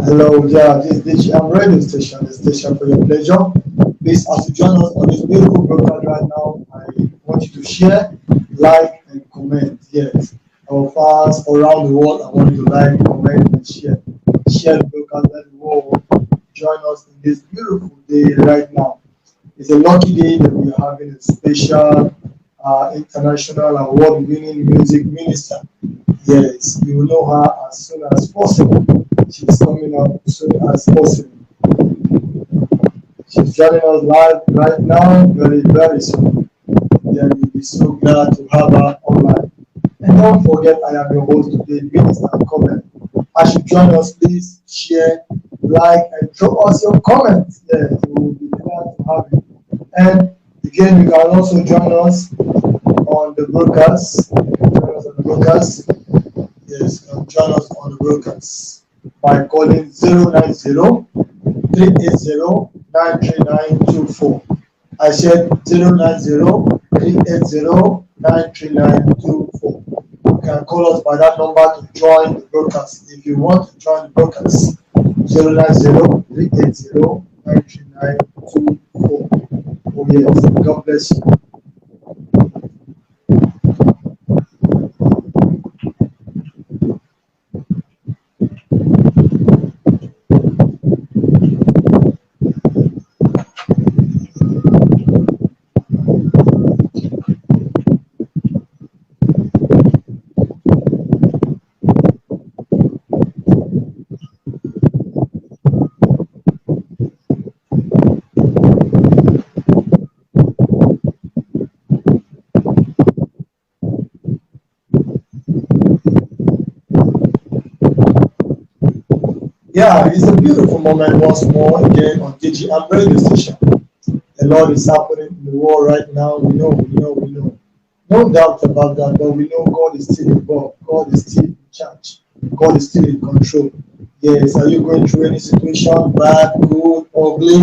Hello, yeah, this is DGM radio station, the station for your pleasure. Please, as you join us on this beautiful broadcast right now, I want you to share, like, and comment. Yes, our fans around the world, I want you to like, comment, and share. Share the broadcast, let the world join us in this beautiful day right now. It's a lucky day that we are having a special international award-winning music minister. Yes, you will know her as soon as possible. She's coming up as soon as possible. She's joining us live right now, very, very soon. Yeah, we'll be so glad to have her online. And don't forget, I am your host today, Minister Comment. As you join us, please share, like, and throw us your comments. Yes, we will be glad to have you. And again, you can also join us on the broadcast. Join us on the broadcast. Yes, join us on the broadcast by calling 090-380-93924. I said 090-380-93924. You can call us by that number to join the broadcast. If you want to join the broadcast, 090-380-93924. Oh yes, God bless you. Yeah, it's a beautiful moment once more again on DGM radio station. A lot is happening in the world right now. We know. No doubt about that, but we know God is still involved. God is still in charge. God is still in control. Yes, are you going through any situation, bad, good, ugly?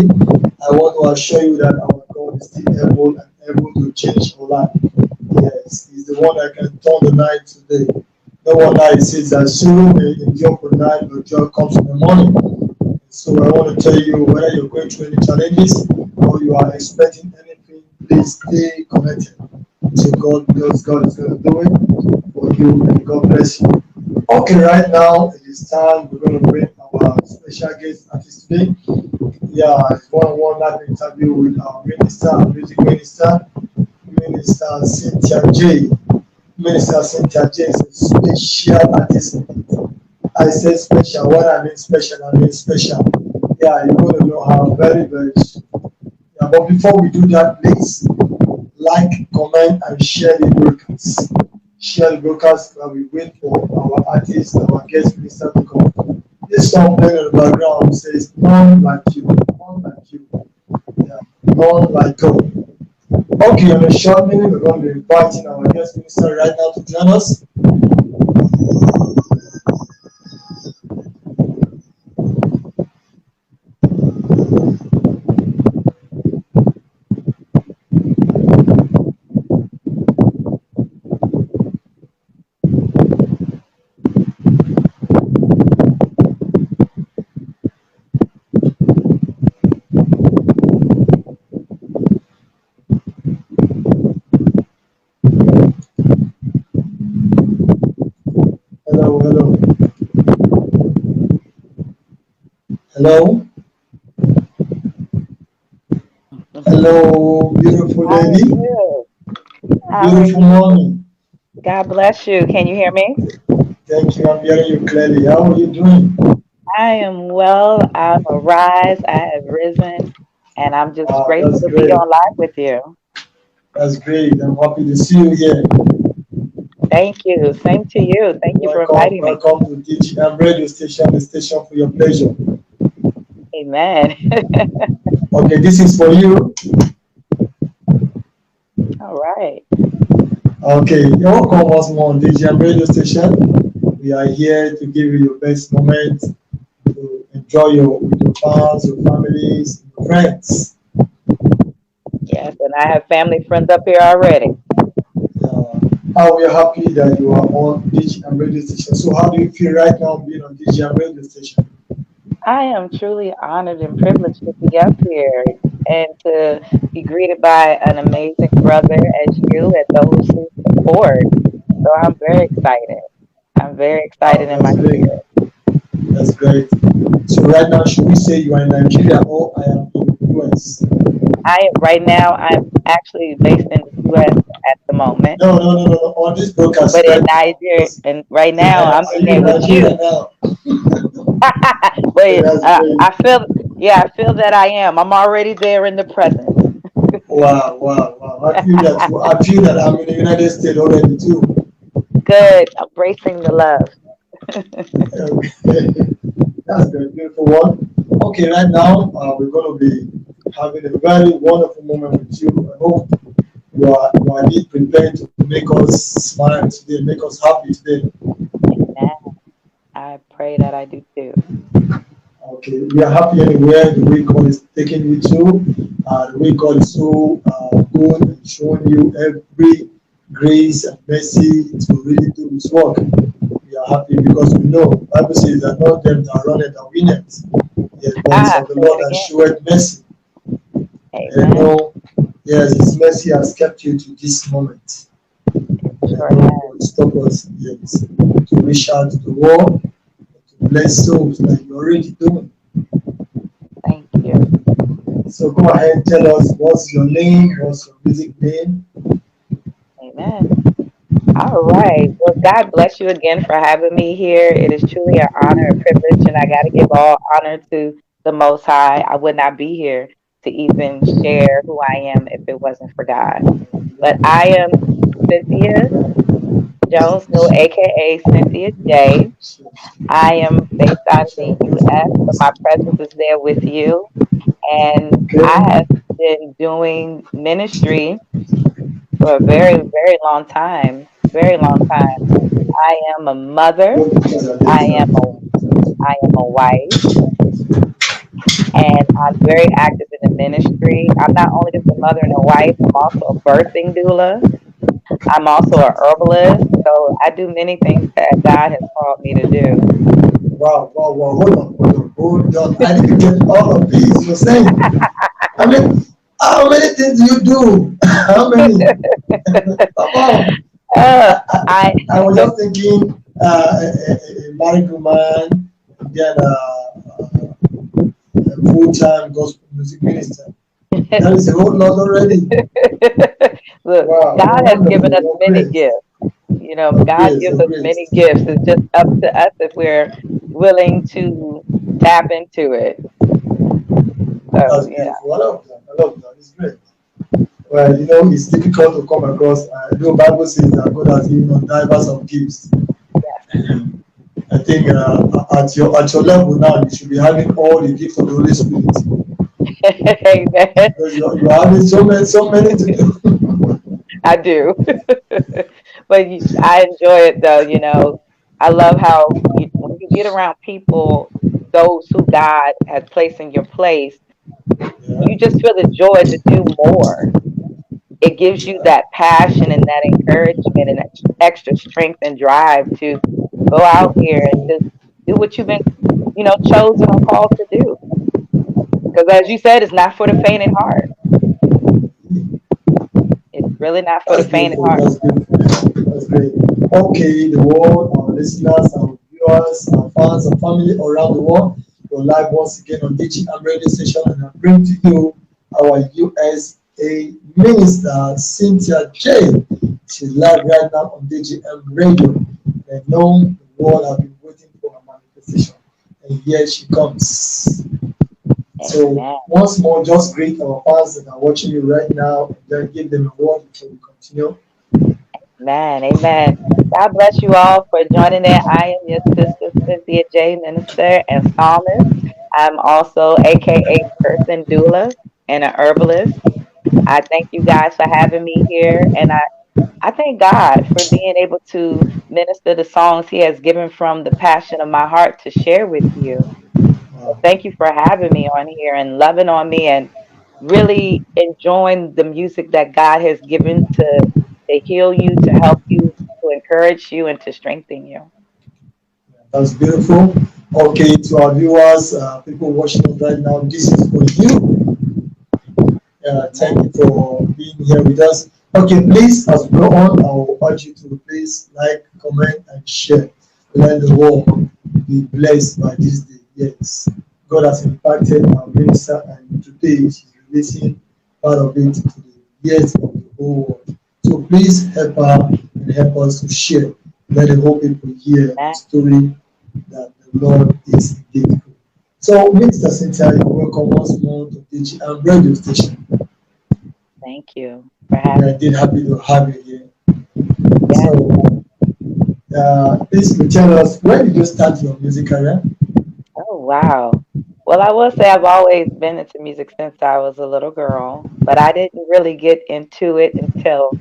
I want to assure you that our God is still able to change your life. Yes, He's the one that can turn the night today. No wonder it says that sorrow may endure for the night, but joy comes in the morning. So I want to tell you whether you're going through any challenges or you are expecting anything, please stay connected to God because God is going to do it for you and God bless you. Okay, right now it is time we're going to bring our special guest artist today. Yeah, it's one-on-one live interview with our music minister, Minister Cynthia J. Minister Cynthia J is a special artist. I say special. What I mean special, I mean special. Yeah, you're going to know how very, very soon. Yeah, but before we do that, please like, comment, and share the broadcast. Share the broadcast while we wait for our artist, our guest minister to come. This song playing in the background says, "None like you, none like you." Yeah, none like God. Okay, on a short minute, we're going to be inviting our guest minister right now to join us. Hello, hello, hello, hello, beautiful How are lady, you? How are beautiful you? morning. God bless you. Can you hear me? Thank you, I'm hearing you clearly. How are you doing? I am well. I'm arise. I have risen, and I'm just Wow, grateful that's to be great. on live with you. That's great. I'm happy to see you here. Thank you. Same to you. Thank you for Welcome, inviting me. welcome to DGM Radio Station, the station for your pleasure. Amen. Okay, this is for you. All right. Okay, you're welcome once more on DGM Radio Station. We are here to give you your best moment to enjoy with your fans, your families, your friends. Yes, and I have family friends up here already. How we are happy that you are on DGM Radio Station. So, how do you feel right now being on DGM Radio Station? I am truly honored and privileged to be up here and to be greeted by an amazing brother as you and those who support. So I'm very excited. I'm very Wow, excited in my that's great. spirit. That's great. So right now, should we say you are in Nigeria or I am in US? Right now I'm actually based in the US at the moment, No, no, no, no, no. On this broadcast but in right now, Nigeria because and right now yeah, I'm are in you there in with you. Nigeria now? But That's great. I feel, yeah, I feel that I am. I'm already there in the presence. Wow, wow, wow. I feel that I'm in the United States already too. Good, embracing the love. Okay. That's very beautiful one. Okay, right now we're going to be having a very wonderful moment with you. I hope you are indeed prepared to make us smile today, make us happy today. Amen. I pray that I do too. Okay, we are happy anywhere the way God is taking you to. The way God is so good and showing you every grace and mercy to really do His work. We are happy because we know Bible says that not them that run it are winners. Yes, but it's of the Say Lord it that again. showeth mercy. And Amen. know, yes, His mercy has kept you to this moment. It And sure know has. God stop us, yes, to reach out to the world, to bless souls like you're already doing. Thank you. So go ahead, tell us what's your name, what's your music name. Amen. All right. Well, God bless you again for having me here. It is truly an honor and privilege, and I got to give all honor to the Most High. I would not be here to even share who I am if it wasn't for God. But I am Cynthia Jones, no, aka Cynthia J. I am based out of the U.S., but my presence is there with you. And I Okay. have been doing ministry for a very, very long time. Very long time. I am a mother. I am a I am a wife, and I'm very active in the ministry. I'm not only just a mother and a wife. I'm also a birthing doula. I'm also a herbalist. So I do many things that God has called me to do. Wow, wow, wow. Hold on. I didn't get all of these you're saying. I mean, how many things do you do? How many? Come on. uh, I I was just thinking a married woman, and then a full-time gospel music minister. That is a whole lot already. look, Wow, God wow, has given wonderful. us You're many great. gifts. You know, You're God great. gives You're us great. many gifts. It's just up to us if we're willing to tap into it. So That's yeah. beautiful. I love that. I love that. It's great. Well, it's difficult to come across. The Bible says that God has given us divers of gifts. I think at your level now, you should be having all the gifts of the Holy Spirit Amen. because you're having so many to do. I do. But I enjoy it though, you know. I love how when you get around people, those who God has placed in your place, Yeah, you just feel the joy to do more. It gives you yeah, that passion and that encouragement and that extra strength and drive to go out here and just do what you've been, chosen or called to do. Because as you said, it's not for the faint at heart. It's really not for the that's faint at beautiful. heart. That's beautiful. That's great. Okay, the world, our listeners, our viewers, our fans, and family around the world, you're live once again on DGM radio station, and I bring to you our USA minister Cynthia J. She's live right now on DGM radio. And know the world have been waiting for her manifestation, and here she comes. So Amen. once more, just greet our fans that are watching you right now, and then give them a word before we continue. Amen. Amen. God bless you all for joining in. I am your sister, Cynthia J, minister and psalmist. I'm also AKA person doula and an herbalist. I thank you guys for having me here. And I thank God for being able to minister the songs He has given from the passion of my heart to share with you. So Wow. thank you for having me on here and loving on me and really enjoying the music that God has given to heal you, to help you, to encourage you, and to strengthen you. That's beautiful. Okay, to our viewers, people watching us right now, this is for you. Thank Amen. you for being here with us. Okay, please, as we go on, I will urge you to please like, comment, and share. Let the world be blessed by this day. Yes, God has impacted our minister, and today she's releasing part of it to the ears of the whole world. So please help her and help us to share. Let the whole people hear the Amen. story that the Lord is indeed good. So, Mr. Cynthia, you're welcome once more to teach and radio station. Thank you for We are having indeed me. happy to have you here. Yes. So, please could tell us when did you start your music career? Oh, wow. Well, I will say I've always been into music since I was a little girl, but I didn't really get into it until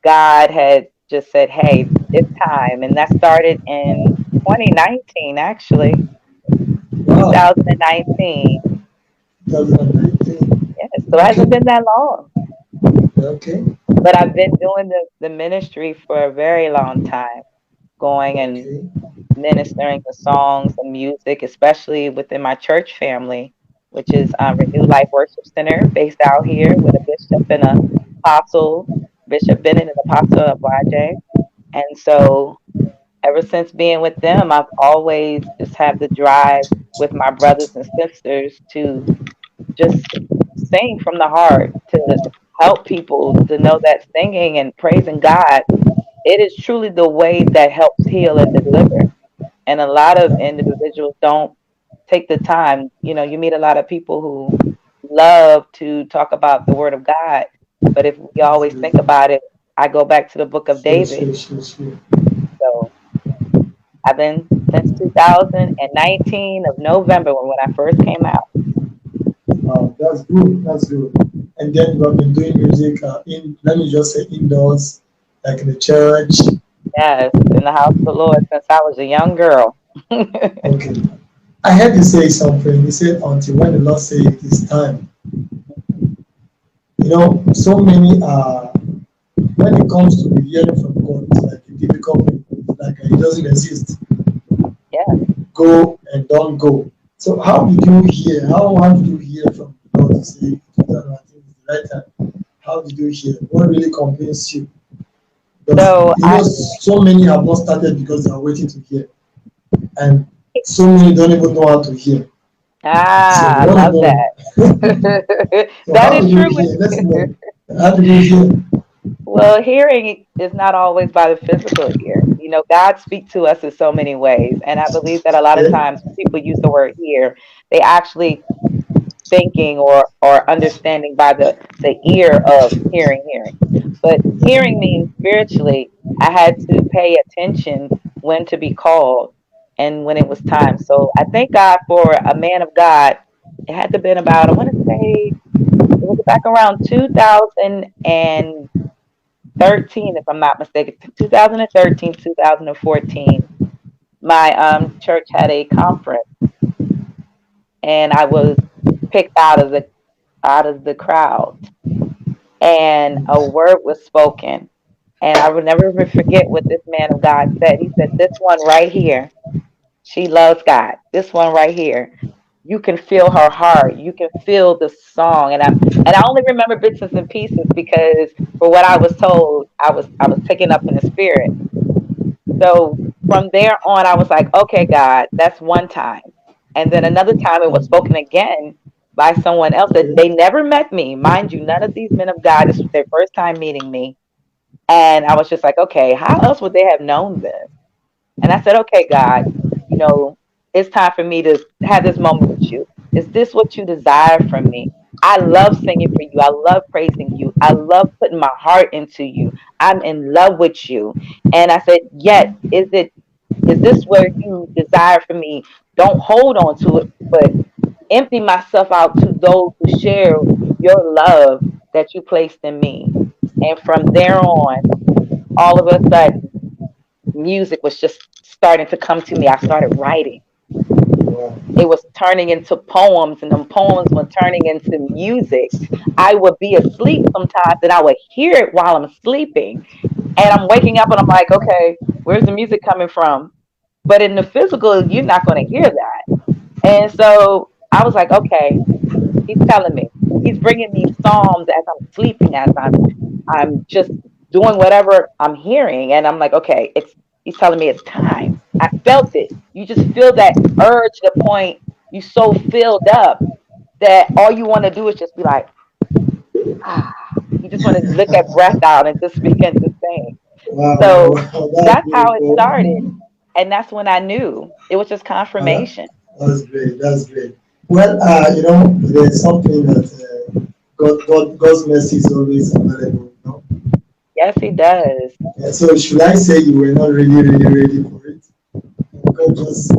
God had just said, "Hey, it's time." And that started in 2019, actually, Wow, 2019. 2019. Yes, so it Okay, hasn't been that long. okay, But I've been doing the ministry for a very long time, going and okay. ministering the songs and music, especially within my church family, which is Renewed Life Worship Center, based out here with a bishop and a apostle, Bishop Bennett and Apostle YJ. And so ever since being with them, I've always just had the drive with my brothers and sisters to just sing from the heart, to help people to know that singing and praising God, it is truly the way that helps heal and deliver. And a lot of individuals don't take the time. You know, you meet a lot of people who love to talk about the word of God, but if we always think Absolutely. about it, I go back to the book of Sure, David. sure, sure, sure. So I've been since 2019 of November when I first came out. Wow, that's good. That's good. And then you have been doing music in, let me just say, indoors, like in the church. Yes, in the house of the Lord since I was a young girl. Okay. I heard you say something. You said until when the Lord say it is time. You know, so many when it comes to hearing from God, it's like a difficult thing. It's like it doesn't exist. Yeah. Go and don't go. So how did you hear? How did you hear from the Lord to say 2019 is the right time? How did you hear? What really convinced you? But So you I know, so many have not started because they are waiting to hear, and so many don't even know how to hear. So we I want to love know. that. So That how is did you true. hear? Let's know. How did you hear? Well, hearing is not always by the physical ear. You know, God speaks to us in so many ways. And I believe that a lot of Okay. times when people use the word hear, they actually thinking or understanding by the ear of hearing. But hearing means spiritually, I had to pay attention when to be called and when it was time. So I thank God for a man of God. It had to have been about, I want to say, it was back around 2013, if I'm not mistaken, 2013, 2014. My church had a conference, and I was picked out of the crowd, and a word was spoken. And I will never forget what this man of God said. He said, "This one right here, she loves God. This one right here, you can feel her heart. You can feel the song." And I only remember bits and pieces because for what I was told, I was taken up in the spirit. So from there on, I was like, "Okay, God, that's one time." And then another time, it was spoken again by someone else that Okay. they never met me, mind you. None of these men of God, this was their first time meeting me, and I was just like, "Okay, how else would they have known this?" And I said, "Okay, God, you know, it's time for me to have this moment with you. Is this what you desire from me? I love singing for you. I love praising you. I love putting my heart into you. I'm in love with you." And I said, "Yes, is this where you desire for me? Don't hold on to it, but empty myself out to those who share your love that you placed in me." And from there on, all of a sudden, music was just starting to come to me. I started writing. Wow. It was turning into poems, and them poems were turning into music. I would be asleep sometimes, and I would hear it while I'm sleeping. And I'm waking up, and I'm like, "Okay, where's the music coming from?" But in the physical, you're not going to hear that. And so I was like, okay, he's telling me. He's bringing me psalms as I'm sleeping, as I'm just doing whatever I'm hearing, and I'm like, okay, it's he's telling me it's time. I felt it. You just feel that urge to the point you so filled up that all you want to do is just be like, ah. You just want to let that breath out and just begin to sing. Wow, wow, So wow, that's that's how it beautiful. started, and that's when I knew it was just Uh, confirmation. that's great. That's great. Well, there's something that God's mercy is always available. Yes, he does. So should I say you were not really, really ready for it? God just,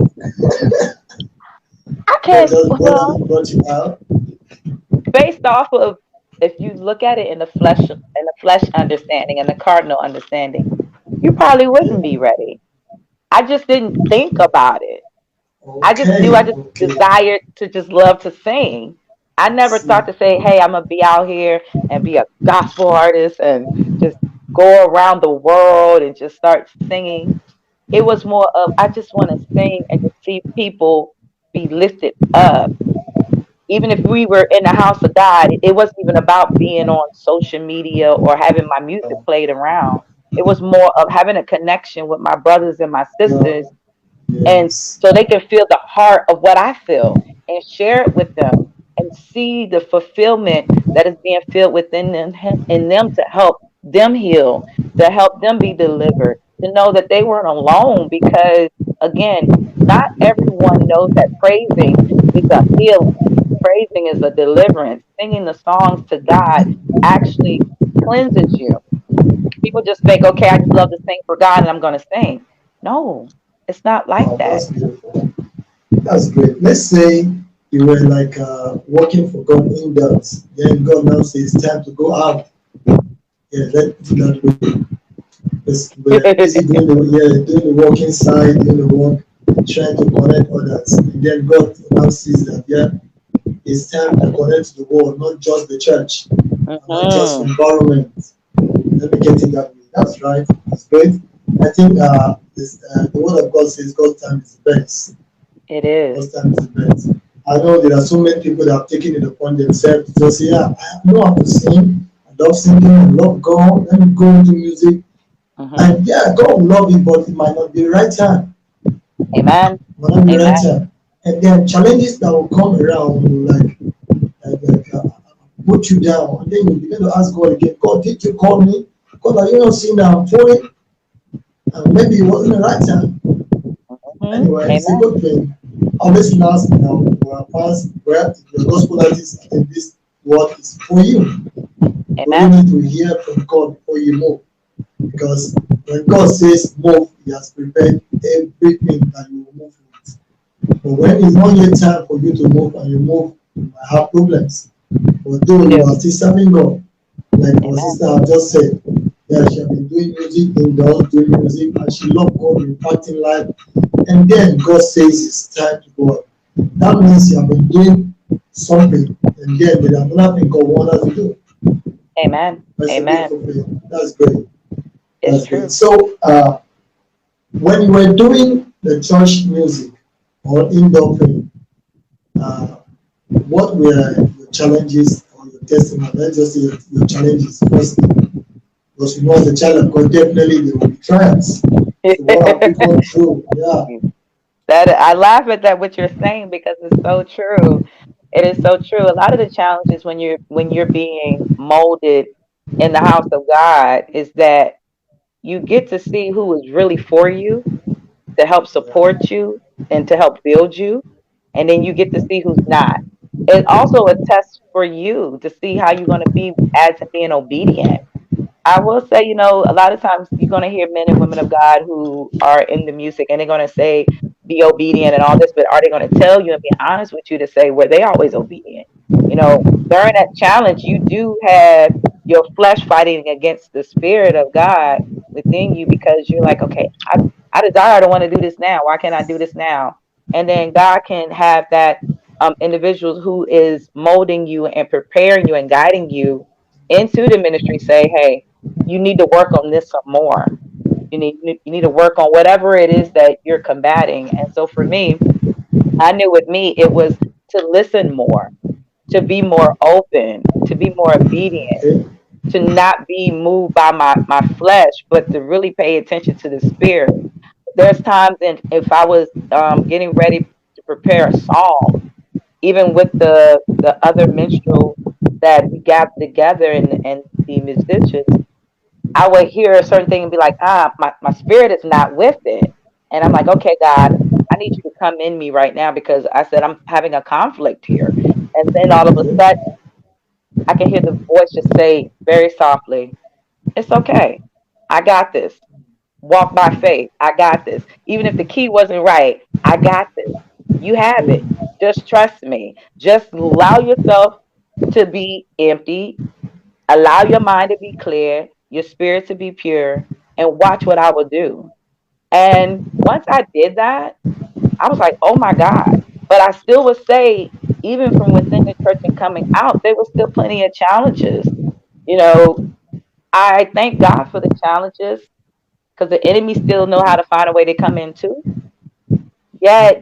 I God can't. just Well, brought you out. based off of if you look at it in the flesh understanding and the cardinal understanding, you probably wouldn't Okay. be ready. I just didn't think about it. I just knew Okay. I just Okay. desired to just love to sing. I I never see. thought to say, hey, I'm gonna be out here and be a gospel artist and just go around the world and just start singing. It was more of I just want to sing and just see people be lifted up. Even if we were in the house of God, it wasn't even about being on social media or having my music Uh, played around. It was more of having a connection with my brothers and my yeah. sisters, and Yes. so they can feel the heart of what I feel and share it with them and see the fulfillment that is being filled within them in them to help them heal, to help them be delivered, to know that they weren't alone because again, not everyone knows that praising is a healing. Praising is a deliverance. Singing the songs to God actually cleanses you. People just think, okay, I just love to sing for God and I'm going to sing. No, it's not like Wow, that. that's beautiful. That's great. Let's say you were like working for God indoors. Then God now says it's time to go out. Yeah, let put it that way. We're busy doing doing the work inside, doing the work, trying to connect others. And then God now sees that it's time to connect to the world, not just the church, and not just Hmm. environment. Let me get it that way. That's right. That's great. I think the word of God says God's time is the best. It is. God's time is the best. I know there are so many people that have taken it upon themselves to just say, yeah, I know how to sing. I love singing. I love God. Let me go into music. Hmm. And yeah, God will love it, but it might not be the right time. Amen. It might not be the right Amen. time. And there are challenges that will come around, put you down. And then you begin to ask God again, God, did you call me? God, are you not seeing that I'm falling? And maybe it wasn't the right time. Hmm. Anyway, it's a Amen. good thing. Our listeners, were past where the gospel artist, I think this word is for you. You really Amen. need to hear from God before you move. Because when God says move, He has prepared everything that you will move with. But when it's not yet time for you to move and you move, you might have problems. But though You you do. are still serving God, like our Amen. sister have just said, yeah, she has been doing music indoors, doing music, and she loved God, impacting life. And then God says it's time to go out. That means you have been doing something, and then there is another thing God wants us to do. Amen. That's a Amen. beautiful thing. That's great. It's That's great. true. So, when you were doing the church music or indoor thing, uh, what were your challenges or your testimony? Let's just say your challenges first, because you know, as a child of God, definitely there will be trials. So, what have you gone through? Yeah, That I laugh at that what you're saying because it's so true. It is so true. A lot of the challenges when you're being molded in the house of God is that you get to see who is really for you to help yeah, support you and to help build you, and then you get to see who's not. It's also a test for you to see how you're going to be as being obedient. I will say, a lot of times you're going to hear men and women of God who are in the music and they're going to say, be obedient and all this, but are they going to tell you and be honest with you to say, were they always obedient? During that challenge, you do have your flesh fighting against the spirit of God within you because you're like, okay, I desire to want to do this now. Why can't I do this now? And then God can have that individual who is molding you and preparing you and guiding you into the ministry say, hey, you need to work on this some more. You need to work on whatever it is that you're combating. And so for me, I knew with me it was to listen more, to be more open, to be more obedient, Okay. to not be moved by my flesh, but to really pay attention to the spirit. There's times in if I was getting ready to prepare a song, even with the other minstrel that we got together and the musicians, I would hear a certain thing and be like, my spirit is not with it. And I'm like, okay, God, I need you to come in me right now because I said I'm having a conflict here. And then all of a Okay. sudden I can hear the voice just say very softly, it's okay. I got this. Walk by faith. I got this. Even if the key wasn't right, I got this. You have it. Mm. Just trust me. Just allow yourself to be empty. Allow your mind to be clear, your spirit to be pure, and watch what I will do. And once I did that, I was like, oh my God. But I still would say, even from within the church and coming out, there was still plenty of challenges. You know, I thank God for the challenges because the enemy still know how to find a way to come in too. Yet,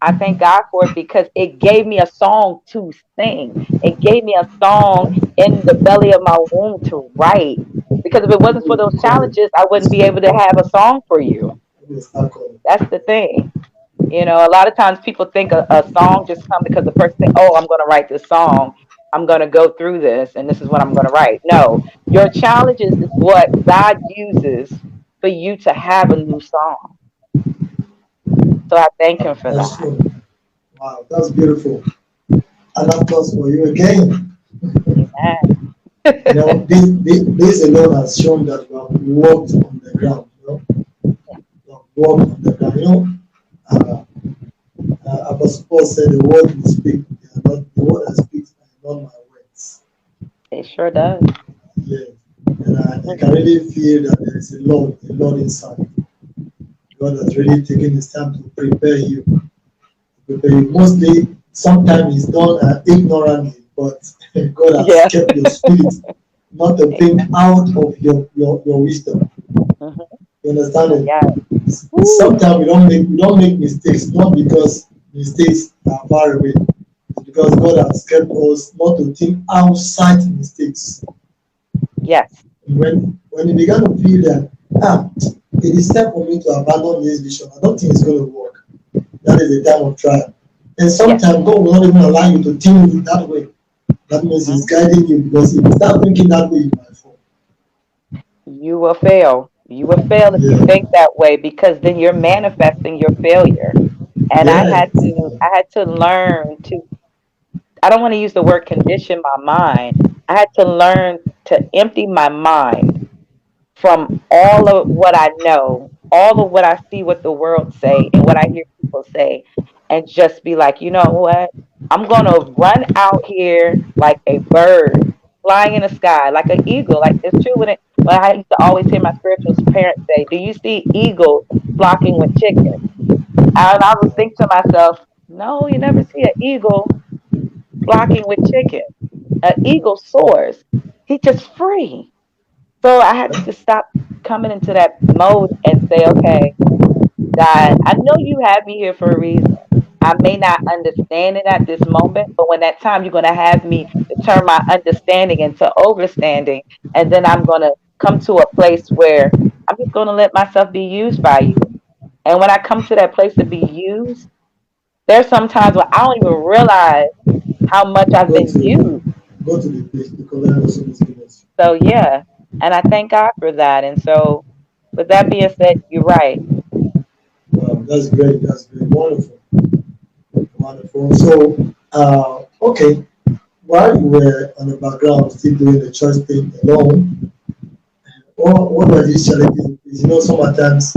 I thank God for it because it gave me a song to sing. It gave me a song in the belly of my womb to write. Because if it wasn't for those Correct. challenges, I wouldn't be able to have a song for you. Yes, alcohol. That's the thing. A lot of times people think a song just come because the person think, "Oh, I'm going to write this song. I'm going to go through this, and this is what I'm going to write." No, your challenges is what God uses for you to have a new song. So I thank Him Wow, for that's that. true. Wow, that's beautiful. And that was for you again. Amen. This alone has shown that you have walked on the ground. You have walked on the ground. Uh, Apostle Paul said, "The word we speak, they are not the word I speak are not my words." It sure does. Yeah, and I can really feel that there is a lot inside. God has really taken His time to prepare you. Prepare you. Mostly, sometimes it's done ignorantly, but God has Yeah. kept your spirit not to think out of your wisdom. Mhm. You understand Yeah. it? Woo. Sometimes we don't make mistakes, not because mistakes are far away. It's because God has kept us not to think outside mistakes. Yes. When you began to feel that it is time for me to abandon this vision, I don't think it's going to work. That is the time of trial. And Yes. sometimes God will not even allow you to think it that way. That means He's Mhm. guiding you because if you start thinking that way, you might fall. You will fail. You will fail if you Yeah. think that way because then you're manifesting your failure. And I Yeah. had to I had to learn to I don't want to use the word condition my mind. I had to learn to empty my mind from all of what I know, all of what I see what the world say and what I hear people say, and just be like, you know what? I'm gonna run out here like a bird flying in the sky, like an eagle. Like it's true when I used to always hear my spiritual parents say, "Do you see eagles flocking with chickens?" And I would think to myself, "No, you never see an eagle flocking with chickens. An eagle soars. He's just free." So I had to just stop coming into that mode and say, okay, God, I know you have me here for a reason. I may not understand it at this moment, but when that time you're going to have me to turn my understanding into overstanding, and then I'm going to come to a place where I'm just going to let myself be used by you. And when I come to that place to be used, there's some times where I don't even realize how much I've Go been to used. go to the place because that also is goodness. So yeah, and I thank God for that. And so, with that being said, you're right. Wow, that's great. That's great. Wonderful. Wonderful. So, okay, while you were on the background still doing the church thing alone, what were these challenges? Because, sometimes,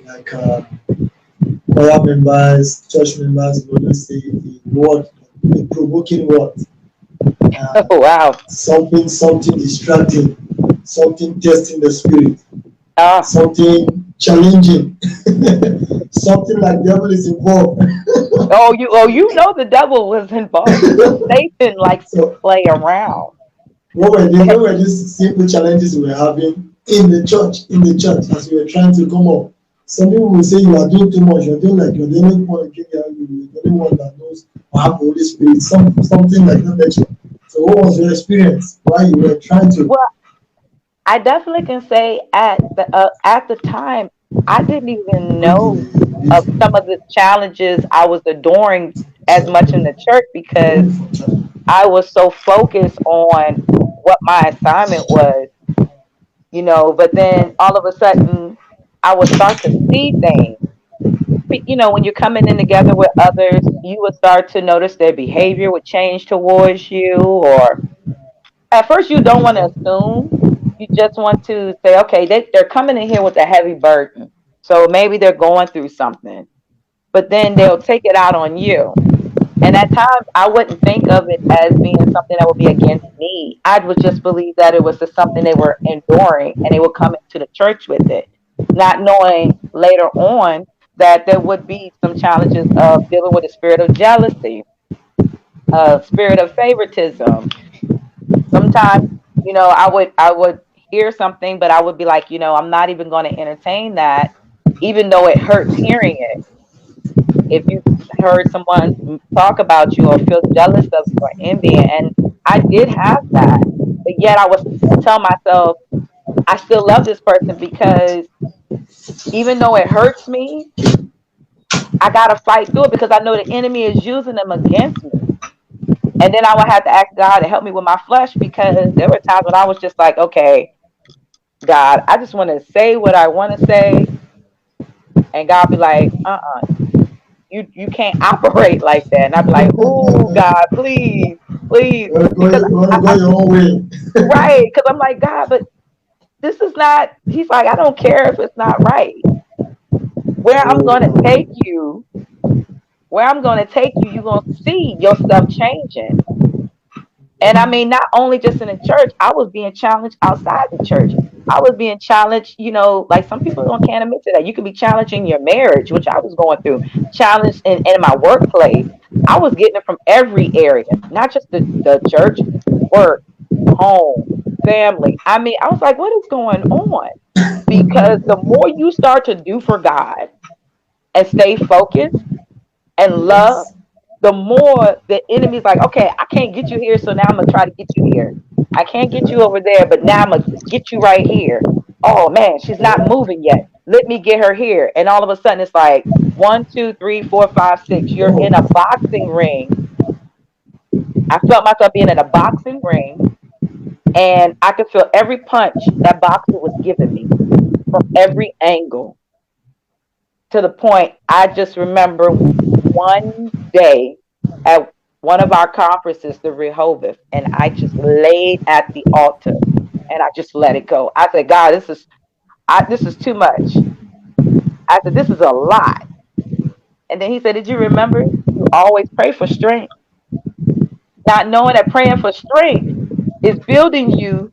like choir members, church members will always say the word, the provoking word, uh, Oh, wow. something distracting, something testing the spirit, Oh, something challenging, something like devil is involved. you know the devil was involved. Satan likes to So play around. what were these simple challenges we were having? in the church, as you were trying to come up, some people will say you are doing too much. You're doing like you're the only one, you're the only one that knows or have the Holy Spirit, something like that nature. So, what was your experience while you were trying to? Well, I definitely can say at the time I didn't even know of Okay, some of the challenges I was adoring as sorry, much in the church because only for child. I was so focused on what my assignment was, but then all of a sudden I would start to see things. When you're coming in together with others, you would start to notice their behavior would change towards you, or at first you don't want to assume. You just want to say, okay, they're coming in here with a heavy burden. So maybe they're going through something, but then they'll take it out on you. And at times, I wouldn't think of it as being something that would be against me. I would just believe that it was just something they were enduring and they would come into the church with it, not knowing later on that there would be some challenges of dealing with a spirit of jealousy, a spirit of favoritism. Sometimes, I would hear something, but I would be like, I'm not even going to entertain that, even though it hurts hearing it. If you heard someone talk about you or feel jealous of you or envy, and I did have that, but yet I was tell myself I still love this person because even though it hurts me, I gotta fight through it because I know the enemy is using them against me. And then I would have to ask God to help me with my flesh because there were times when I was just like, okay, God, I just want to say what I want to say, and God be like, you can't operate like that. And I'd be like, oh God, please, please. Because You want to go your own way. right, because I'm like, God, but this is not, he's like, I don't care if it's not right. Where I'm gonna take Oh, you, where I'm gonna take you, you're gonna see your stuff changing. And I mean, not only just in the church, I was being challenged outside the church. I was being challenged, like some people can't admit to that. You could be challenging your marriage, which I was going through, challenged in my workplace. I was getting it from every area, not just the church, work, home, family. I mean, I was like, what is going on? Because the more you start to do for God and stay focused and love, yes. the more the enemy's like, okay, I can't get you here, so now I'm gonna try to get you here. I can't get you Yeah. over there, but now I'm gonna get you right here. Oh man, she's not Yeah. moving yet. Let me get her here. And all of a sudden it's like 1, 2, 3, 4, 5, 6. You're in a Oh, boxing ring. I felt myself being in a boxing ring, and I could feel every punch that boxer was giving me from every angle, to the point I just remember one day at one of our conferences, the Rehoboth, and I just laid at the altar and I just let it go. I said, God, this is too much. I said, this is a lot. And then he said, did you remember you always pray for strength? Not knowing that praying for strength is building you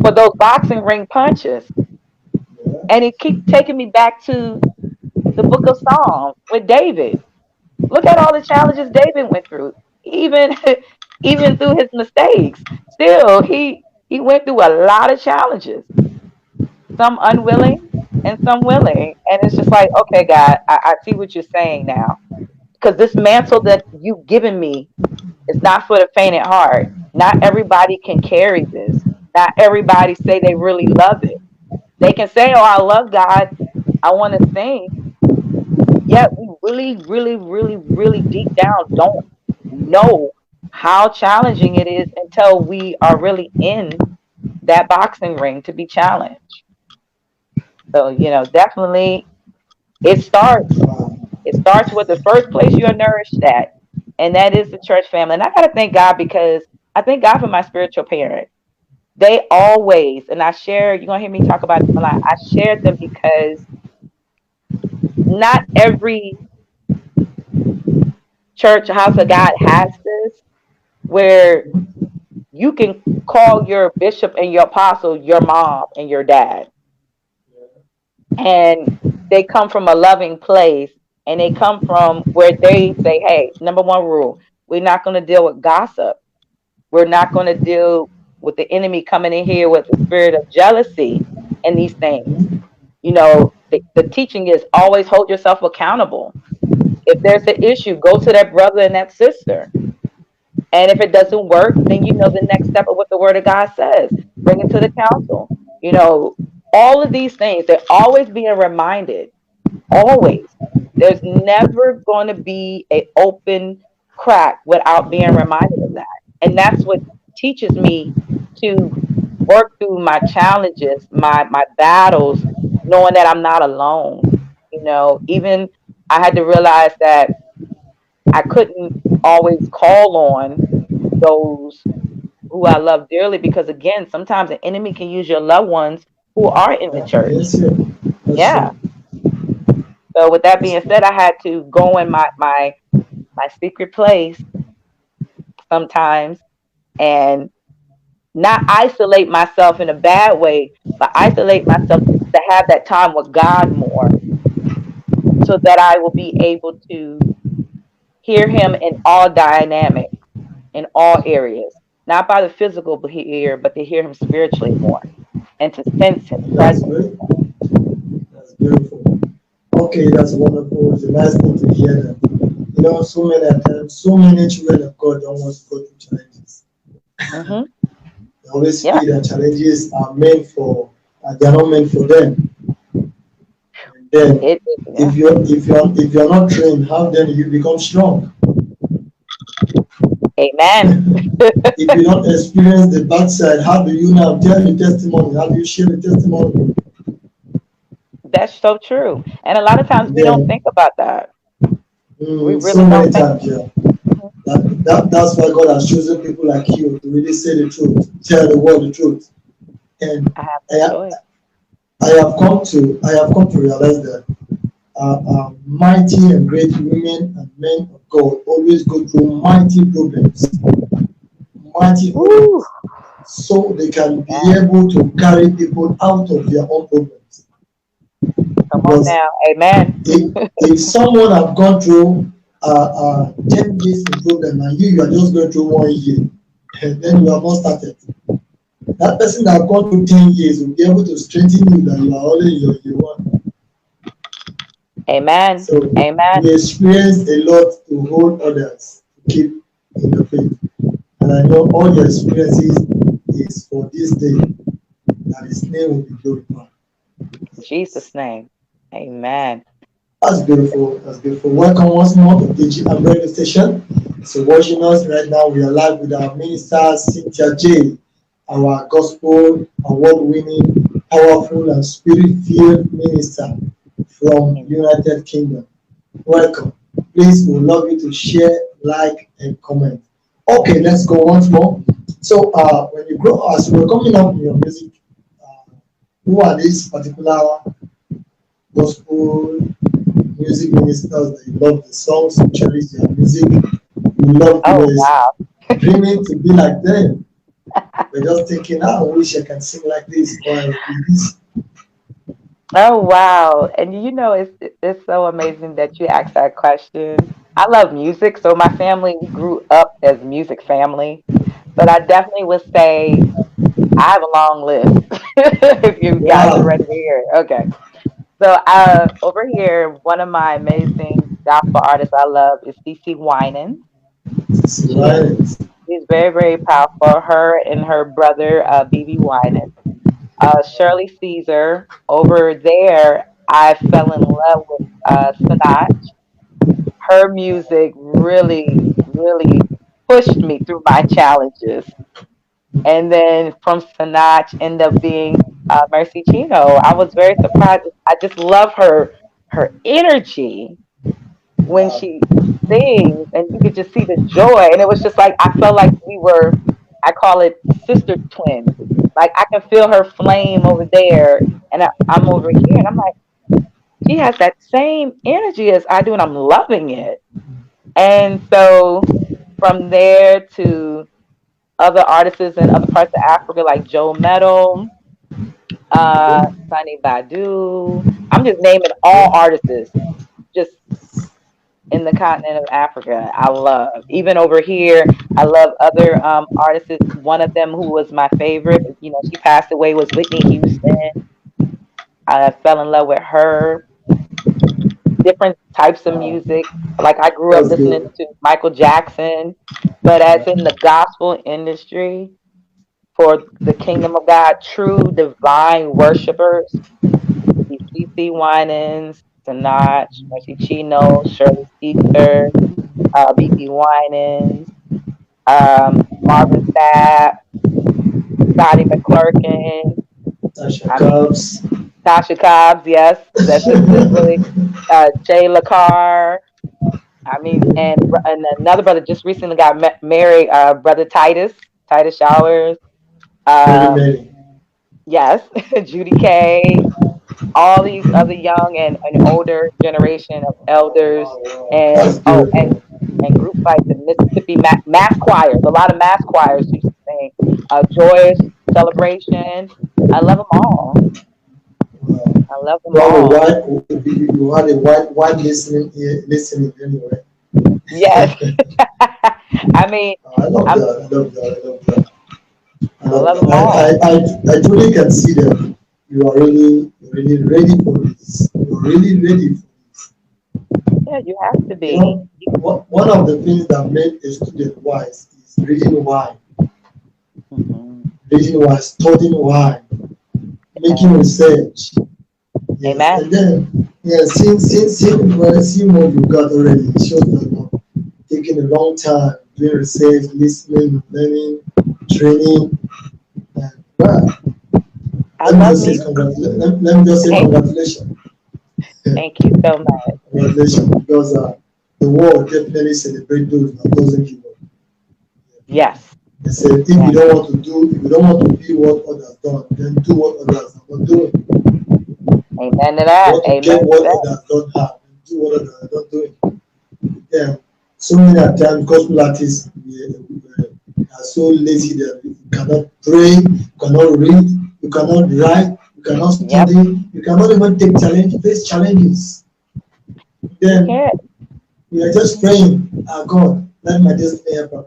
for those boxing ring punches. yeah. And it keeps taking me back to the book of Psalms with David. Look at all the challenges David went through. Even even through his mistakes, still he went through a lot of challenges. Some unwilling and some willing. And it's just like, okay, God, I see what you're saying now. Because this mantle that you've given me is not for the faint at heart. Not everybody can carry this. Not everybody say they really love it. They can say, oh, I love God, I want to sing, yet we really, really, really, really deep down don't know how challenging it is until we are really in that boxing ring to be challenged. So, definitely it starts. Wow. It starts with the first place you're nourished at, and that is the church family. And I gotta thank God because I thank God for my spiritual parents. They always, and I share, you're gonna hear me talk about them a lot. I shared them because not every church or house of God has this, where you can call your bishop and your apostle your mom and your dad. And they come from a loving place, and they come from where they say, hey, number one rule, we're not going to deal with gossip. We're not going to deal with the enemy coming in here with the spirit of jealousy and these things. Mhm. The teaching is always hold yourself accountable. If there's an issue, go to that brother and that sister. And if it doesn't work, then the next step of what the word of God says. Bring it to the council. You know, all of these things, they're always being reminded. Always. There's never going to be an open crack without being reminded of that. And that's what teaches me to work through my challenges, my battles, knowing that I'm not alone. Even I had to realize that I couldn't always call on those who I love dearly because, again, sometimes the enemy can use your loved ones who are in the Yeah, church. yes, yeah. That's Yeah. true. So with that That's being true. said, I had to go in my secret place sometimes and not isolate myself in a bad way, but isolate myself to have that time with God more so that I will be able to hear him in all dynamics, in all areas, not by the physical ear, but to hear him spiritually more and to sense his That's presence. great. That's beautiful. Okay, that's wonderful. It's a nice thing to hear that. So many times, so many children of God don't want to go through challenges. Hmm. They always Yeah. feel that challenges are meant for, they are not meant for them. And then, Yeah. if you're not trained, how then you become strong? Amen. If you don't experience the bad side, how do you now tell the testimony? How do you share the testimony? That's so true. And a lot of times And we don't then, think about that. We so really don't many think times, yeah. That's why God has chosen people like you to really say the truth, tell the world the truth. And I have no I, choice. I have come to realize that mighty and great women and men of God always go through mighty Ooh, problems, so they can be yeah. able to carry people out of their own problems. Come on Because now. Amen. if someone have gone through 10 years in problem and you are just going through 1 year, and then you have not started, that person that have gone through 10 years will be able to strengthen you that you are only in your year one. Amen. So Amen. we experience a lot to hold others to keep in the faith. And I know all your experiences is for this day that his name will be glorified. Jesus' name. Amen. That's beautiful. That's beautiful. Welcome once more to the GM radio station. So watching us right now, we are live with our minister Cynthia J, our gospel award-winning, powerful and spirit-filled minister from United Kingdom. Welcome. Please, we would love you to share, like, and comment. Okay, let's go once more. So, when you grow, as we're coming up in your music, uh, who are these particular gospel music ministers that you love the songs, you cherish their music, you love, you Oh, were wow. dreaming to be like them. We're just thinking, I wish I can sing like this or I will be this. Oh, wow. And it's so amazing that you asked that question. I love music. So my family, we grew up as music family. But I definitely would say I have a long list if you guys are Wow, ready to hear it. Okay. So over here, one of my amazing gospel artists I love is CC Winans. it's She's right. she's very, very powerful. Her and her brother, BB Winans. Shirley Caesar. Over there, I fell in love with Sinach. Her music really, really pushed me through my challenges. And then from Sinach ended up being Mercy Chino. I was very surprised. I just love her energy when Wow. she sings, and you could just see the joy. And it was just like I felt like we were, I call it sister twins. Like I can feel her flame over there, and I'm over here, and I'm like, she has that same energy as I do, and I'm loving it. And so from there to other artists in other parts of Africa, like Joe Metal, Okay. Sunny Badu. I'm just naming all artists. Just in the continent of Africa. I love. Even over here, I love other artists. One of them who was my favorite, she passed away, was Whitney Houston. I fell in love with her. Different types of Wow, music. Like I grew up that's listening good. to Michael Jackson, but as in the gospel industry, for the kingdom of God, true divine worshipers, the CC Winans, Sinach, Mercy Chino, Shirley Caesar, BB Winans, Marvin Sapp, Donnie McClurkin. Tasha I mean, Cobbs. Tasha Cobbs, yes, that's just really Jay LaCar. I mean, and another brother just recently got married, brother Titus Showers. Many, Um, many. yes, Judy K. All these other young and older generation of elders, That's and beautiful. and groups like the Mississippi Mass Choirs. A lot of mass choirs used to sing Joyous Celebration. I love them all. Wow. I love You them have a all. you had a wide listening ear, listening anyway. Yes. I mean, I love I'm that. I love that. I love that. I I love love that. them all. I truly can see that you are really ready for this. You're really ready for this. Yeah, you have to You be. know, one of the things that made a student wise is reading why, Hmm. studying why, making Yes. research. Yes, Amen. and then seeing what you got already, it shows that taking a long time doing research, listening, learning, training, and well, I let me love just say music. let me just say Thank, congratulations. thank you so much. Congratulations, because the world definitely celebrate those that doesn't give up. Yes. They said if you Yes. don't want to do, if you don't want to be what others done, then do what others are not doing. If Amen to you that. want to Amen get to what that. others don't have, then do what others are not doing. Yeah, so many a times gospel artists are so lazy that you cannot pray, you cannot read, you cannot write, you cannot Yep. study, you cannot even face challenges. You Then can't. we are just praying, God, let my destiny help and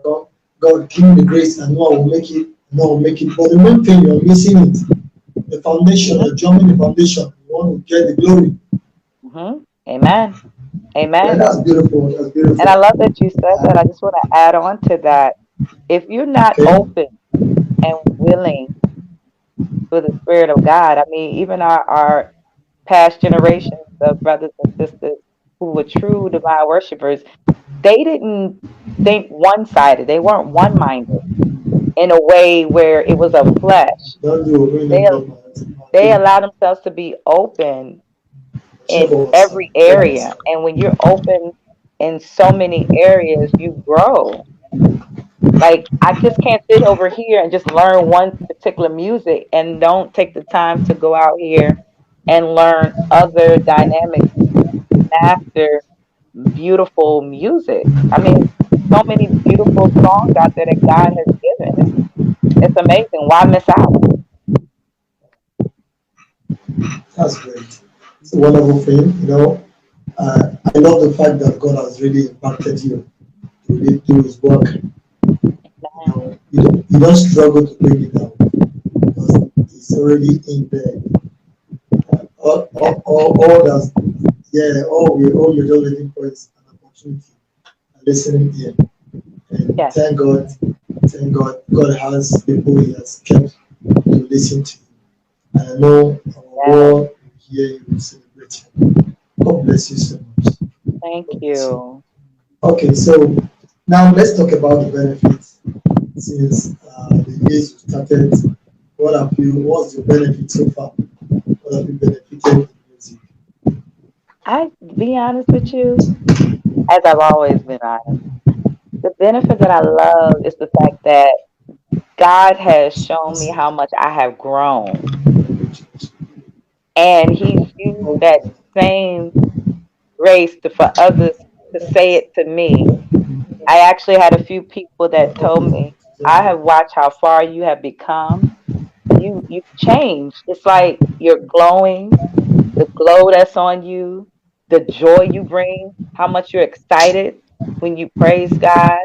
God, give me the grace, and know I will make it, know I will make it. But the main thing, you're missing it. The foundation, Hmm. you're jumping the foundation. You want to get the glory. Hmm. Amen. Yeah, Amen. that's beautiful. That's And I beautiful. love that you said that. I just want to add on to that. If you're not Okay. open and willing for the Spirit of God, I mean, even our past generations of brothers and sisters who were true divine worshipers, they didn't think one sided. They weren't one minded in a way where it was of flesh. Don't do it. They Don't they do allow themselves to be open Check in for us. every Check us. area. And when you're open in so many areas, you grow. Like I just can't sit over here and just learn one particular music and don't take the time to go out here and learn other dynamic, master, beautiful music. I mean, so many beautiful songs out there that God has given. It's amazing. Why miss out? That's great. It's a wonderful thing. I love the fact that God has really impacted you to really do His work. You don't struggle to bring it down because it's already in there. Yes, All that's yeah. All you're just waiting for is an opportunity, a listening ear, and yes, thank God, God has people He has kept to listen to you. And I know our yes. world will hear you celebrate you. God bless you so much. Thank God bless you. you. Okay, so now let's talk about the benefits. Since the years you started, what's your benefit so far? What have you benefited in music? I be honest with you, as I've always been honest. The benefit that I love is the fact that God has shown me That's how much I have grown. And He's used that okay. same grace for others to say it to me. I actually had a few people that told me, I have watched how far you have become. You've changed. It's like you're glowing, the glow that's on you. the joy you bring, how much you're excited when you praise God.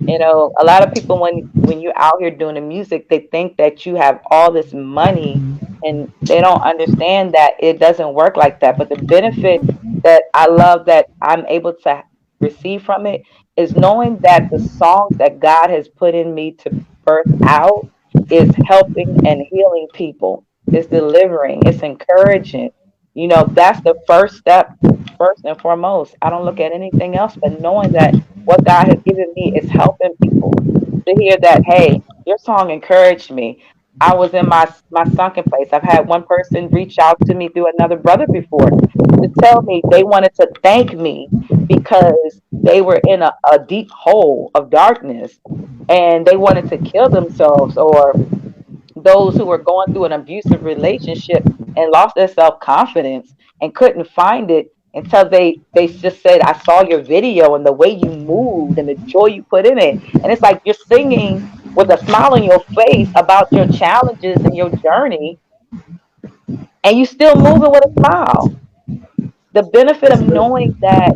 You know, a lot of people when you're out here doing the music, they think that you have all this money, and they don't understand that it doesn't work like that. But the benefit that I love that I'm able to receive from it is knowing that the songs that God has put in me to birth out is helping and healing people. It's delivering, it's encouraging. You know, that's the first step, first and foremost. I don't look at anything else but knowing that what God has given me is helping people to hear that, hey, your song encouraged me. I was in my sunken place. I've had one person reach out to me through another brother before to tell me they wanted to thank me because they were in a deep hole of darkness and they wanted to kill themselves, or those who were going through an abusive relationship and lost their self-confidence and couldn't find it until they just said, I saw your video and the way you moved and the joy you put in it. And it's like you're singing with a smile on your face about your challenges and your journey, and you still moving with a smile. The benefit That's of very, knowing that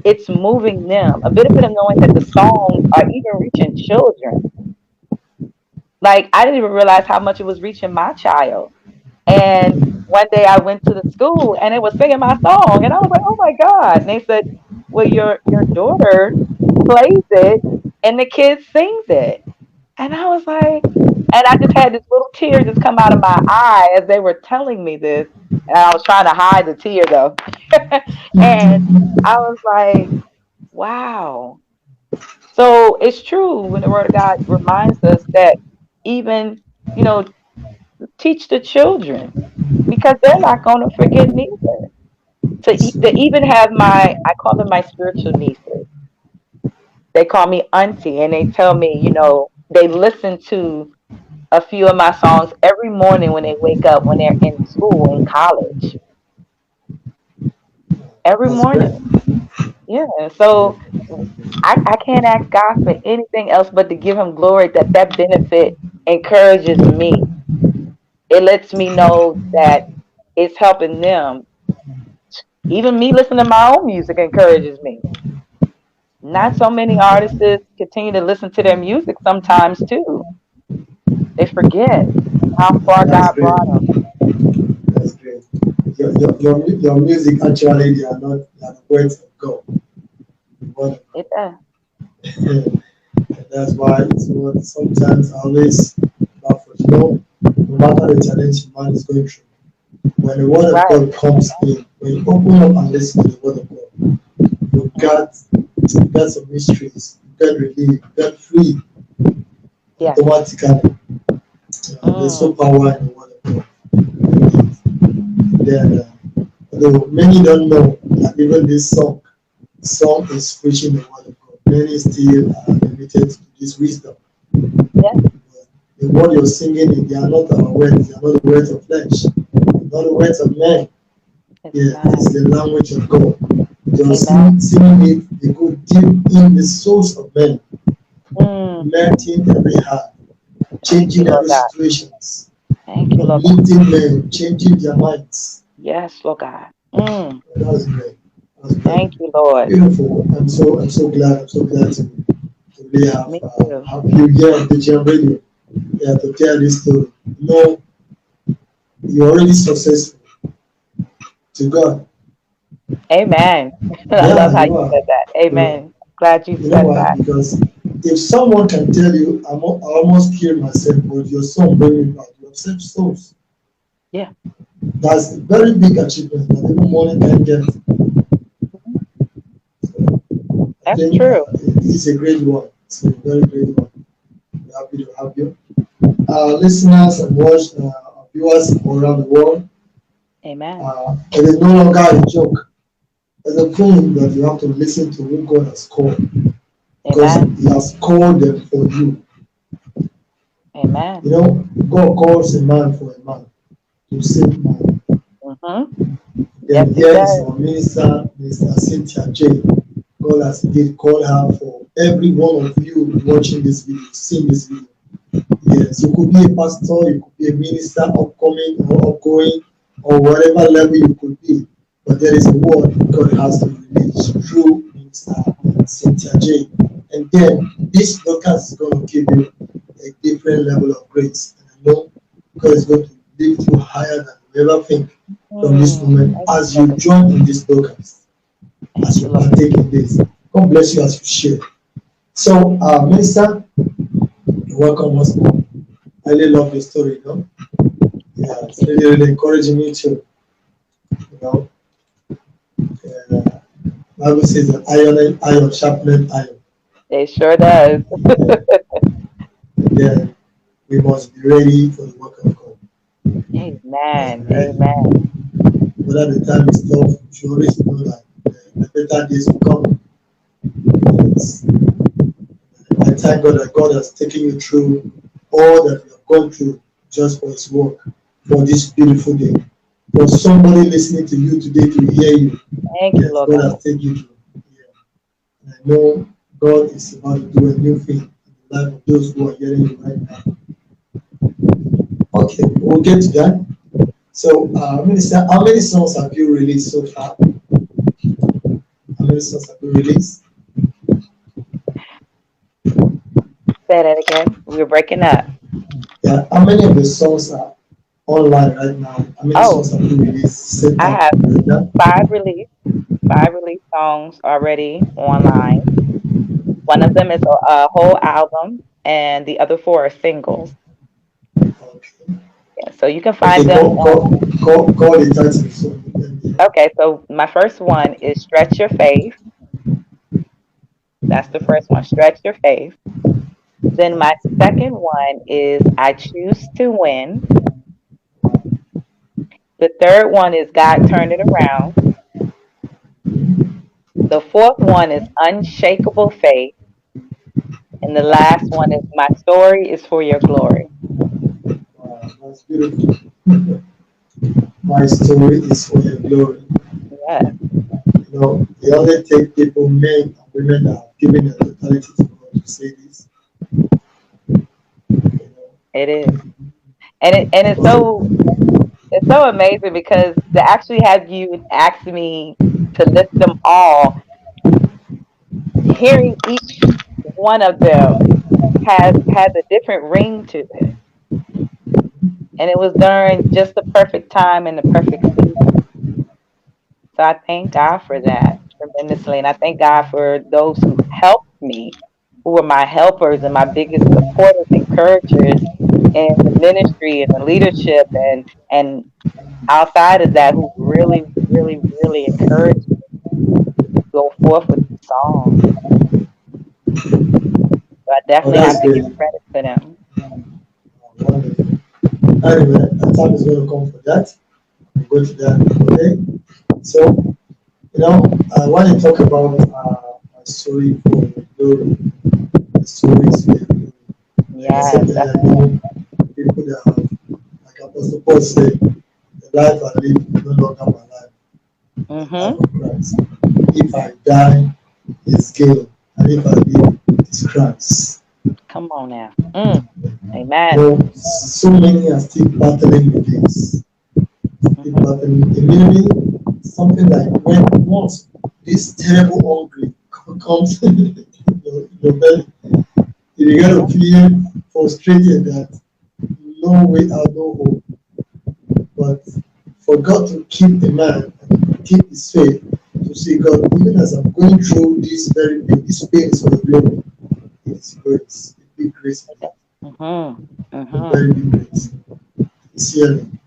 it's moving them, a benefit of knowing that the songs are even reaching children. Like I didn't even realize how much it was reaching my child. And one day I went to the school and it was singing my song, and I was like, "Oh my God!" And they said, "Well, your daughter plays it, and the kid sings it." And I was like, and I just had this little tear just come out of my eye as they were telling me this, and I was trying to hide the tear though. And I was like, "Wow." So it's true when the Word of God reminds us that even, you know, teach the children because they're not going to forget neither. To even have I call them my spiritual nieces. They call me auntie, and they tell me, you know, they listen to a few of my songs every morning when they wake up, when they're in school, in college, every that's great. morning. Yeah. And so I can't ask God for anything else but to give him glory that that benefit encourages me. It lets me know that it's helping them. Even me listening to my own music encourages me. Not so many artists continue to listen to their music sometimes too. They forget how far That's God great. brought them. That's great. Your music actually they are the words of God. The word of It does. God. And that's why it's what sometimes I always laugh at. No matter the challenge man is going through, when the word of Right. God comes in, when you open up and listen to the word of God, you got some mysteries, you get relief, you get free Yes. automatically. There's so Mm. power in the word of God. Then, although many don't know that even this song is preaching the word of God. Many still are limited to this wisdom. Yes. The word you're singing, they are not our words, they are not the words of flesh, not the words of men. It's Yeah, not. it's the language of God. You're Amen. singing it, they go deep in the souls of men, Mm. melting every heart, Thank you, changing Lord every God. situations, Thank you, Lord God. uplifting men, changing their minds. Yes, Lord God. Mm. That's great. That's great. Thank you, Lord. Beautiful. I'm so glad to really Me too. have you here on the Jam Radio. Yeah, to tell this story. You're already successful to God. Amen. I love Yeah, how you you are. said that. You are. Amen. Glad you You know said why? that. Because if someone can tell you, I almost killed myself, but your son bring me back, you have saved souls. Yeah. That's a very big achievement that even money can get. Mhm. So I That's think true. it is a great one. It's a very great one. We're happy to have you. Listeners and viewers around the world, Amen. it is no longer a joke. It's a thing that you have to listen to who God has called because Amen. He has called them for you. Amen. You know, God calls a man for a man to save man. Mm-hmm. Yes, Then he here is does. our minister, Mr. Cynthia J. God has indeed called her for every one of you watching this video, seeing this video. Yes, you could be a pastor, you could be a minister, upcoming or outgoing, or whatever level you could be. but there is a word God has to release through Minister Cynthia J. And then this broadcast is going to give you a different level of grace. And I know God is going to lift you higher than you ever think from this moment Thank you, as you Lord. join in this broadcast, Thank as you, you Lord. partake in this. God bless you as you share. So, Minister, you're welcome once more. I really love your story, you know. Yeah, Thank it's you. really, really encouraging me too. You know, uh, Bible says that iron sharpened iron. It sure does. Yeah. And then we must be ready for the work of God. We must Amen. be ready. Amen. Whether the time is tough, you should always know that the better days will come. Yes. I thank God that God has taken you through all that you have gone through just for His work, for this beautiful day. For somebody listening to you today to hear you, Thank you, yes, Lord God God. has taken you through. Yeah. And I know God is about to do a new thing in the life of those who are hearing you right now. Okay, we'll get to that. So, Minister, how many songs have you released so far? How many songs have you released? Say that again. We were breaking up. Yeah, how many of the songs are online right now? How many Oh, songs have you released set I up have right now? five released, five released songs already online. One of them is a whole album, and the other four are singles. Okay. Yeah, so you can find Okay, them call the title. So let me okay, so my first one is Stretch Your Faith. That's the first one, Stretch Your Faith. Then my second one is I Choose to Win. The third one is God Turned It Around. The fourth one is Unshakable Faith. And the last one is My Story is for Your Glory. that's beautiful. My story is for your glory. Yes, You know, they only take people, men and women that have given their totality to God to say this. You it is. And know. it's so amazing because to actually have you ask me to list them all, hearing each one of them has a different ring to it. And it was during just the perfect time and the perfect season. So I thank God for that tremendously. And I thank God for those who helped me, who were my helpers and my biggest supporters, encouragers in the ministry and the leadership and outside of that who really, really, really encouraged me to go forth with the song. So I Oh, definitely that's have to great. give credit to them. Wonderful. Anyway, the time is going to come for that. We'll go to that. Okay. So, you know, I want to talk about my story for glory. The story is for glory. Like I said Yes, earlier, that's you know, people that have, like Apostle Paul said, the life I live is no longer my life, but the life mm-hmm. of Christ. If I die, it's gain, and if I live, it's Christ. Come on now. You Amen. know, so many are still battling with this. Still Mm-hmm. battling. Immediately, something like when once this terrible hungry comes in your belly, you get to Mm-hmm. feel frustrated that no way out, no hope. But for God to keep a man and keep his faith, to see God, even as I'm going through this very pain, this pain is for the glory. It is grace, a big grace in it, Mm-hmm. a Mm-hmm. very big grace. It's healing.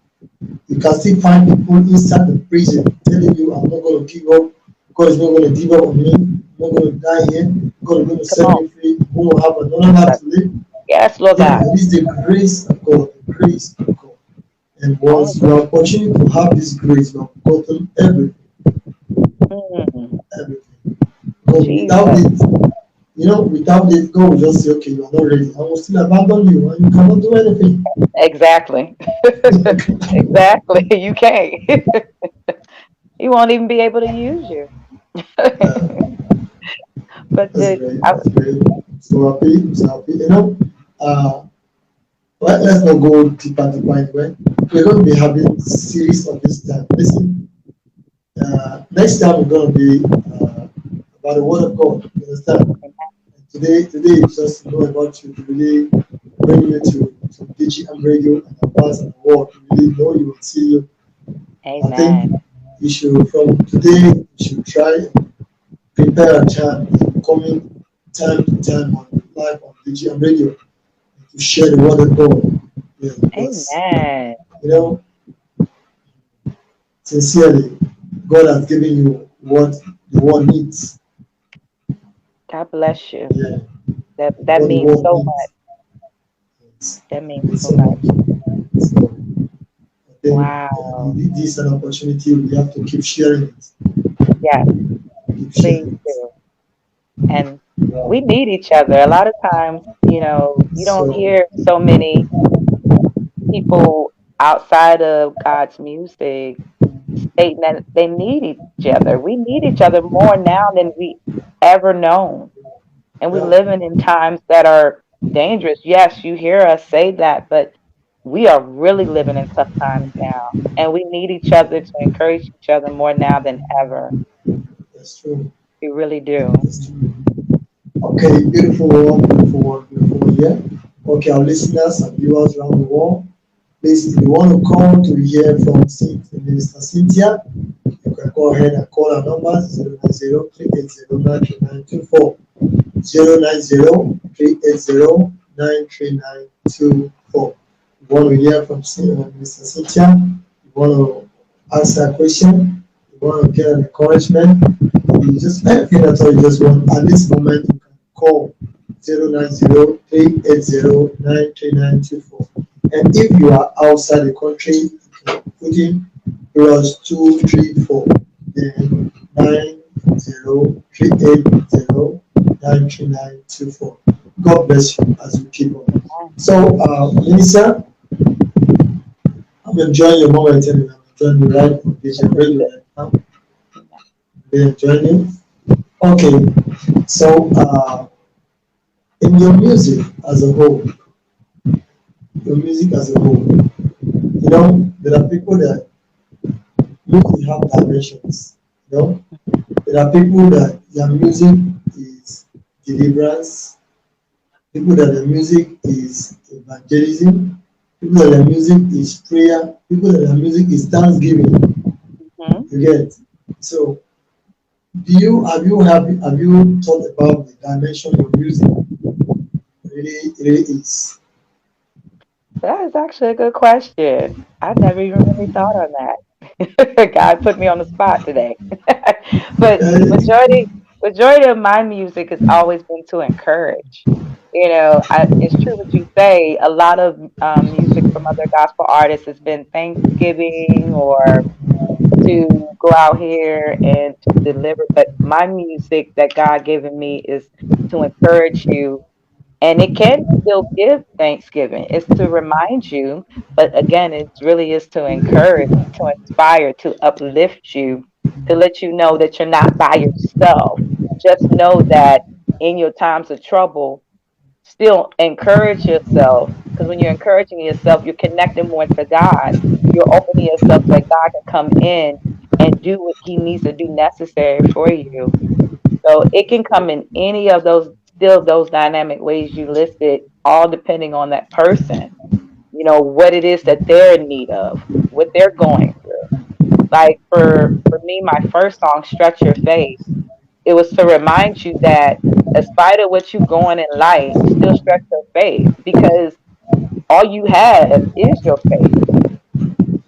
You can still find people inside the prison telling you, I'm not going to give up. God is not going to give up on me. I'm not going to die here. God is going to Come set on. me free. I'm going to have another life to live. Yes, Lord Yeah, God. it is the grace of God, the grace of God. And Only once you grace. are fortunate to have this grace, you have gotten everything, Mm, everything. Because without Jesus. it, you know, without it, God will just say, okay, you are not ready. I will still abandon you and you cannot do anything. Exactly. Exactly. You can't. He won't even be able to use you. Uh, But that's the great. That's great. So happy. I'm so happy. You know, uh, let's not go deeper into it. We're going to be having series of this time. Listen, Next time we're going to be about the Word of God. You understand? And today is just to know about you, to really bring you to DGM radio and advance in the world. To really know you and see you. I Amen. think you should, from today, you should try and prepare a time, coming time to time on live on DGM radio to share the Word of God. Yeah, because, Amen. you know, sincerely, God has given you what the world needs. God bless you. Yeah, That what the means world so much. needs. It's, That means it's so so much. much. So I think Wow. this is an opportunity we have to keep sharing it. Yes, Keep please sharing it. do. And Yeah. we need each other. A lot of times, you don't So hear so many people outside of God's music stating that they need each other. We need each other more now than we ever known. And we yeah, living in times that are dangerous. Yes, you hear us say that, but we are really living in tough times now. And we need each other to encourage each other more now than ever. that's true. We really do. That's true. Okay, beautiful one, beautiful one, beautiful one. Yeah. Okay, our listeners and viewers around the world, please, if you want to call to hear from Minister Cynthia, you can go ahead and call our number 090-380-93924. 090-380-93924. You want to hear from Mr. Cynthia, you want to answer a question, you want to get an encouragement, you just anything at all you just want. At this moment, you can call 090-380-93924. And if you are outside the country, you can put in +234, then 90-380-93924. God bless you as you keep on. So, Lisa, I'm enjoying your moment and I'm enjoying you right on Vision Radio right now. They're enjoying you. Okay, so in your music as a whole, your music as a whole, there are people that music have dimensions. There are people that their music is deliverance, people that their music is evangelism, people that their music is prayer, people that their music is thanksgiving. Hmm. You get. So have you thought about the dimension of music really is? That is actually a good question. I never even really thought on that. God put me on the spot today. But Uh, majority of my music has always been to encourage. It's true what you say. A lot of music from other gospel artists has been Thanksgiving or to go out here and to deliver. But my music that God given me is to encourage you, and it can still give Thanksgiving. It's to remind you, but again, it really is to encourage, to inspire, to uplift you, to let you know that you're not by yourself. Just know that in your times of trouble, still encourage yourself. Because when you're encouraging yourself, you're connecting more to God. You're opening yourself so that God can come in and do what He needs to do necessary for you. So it can come in any of those, still those dynamic ways you listed, all depending on that person, what it is that they're in need of, what they're going through. Like for me, my first song, Stretch Your Faith, it was to remind you that in spite of what you're going in life, still stretch your faith because all you have is your faith.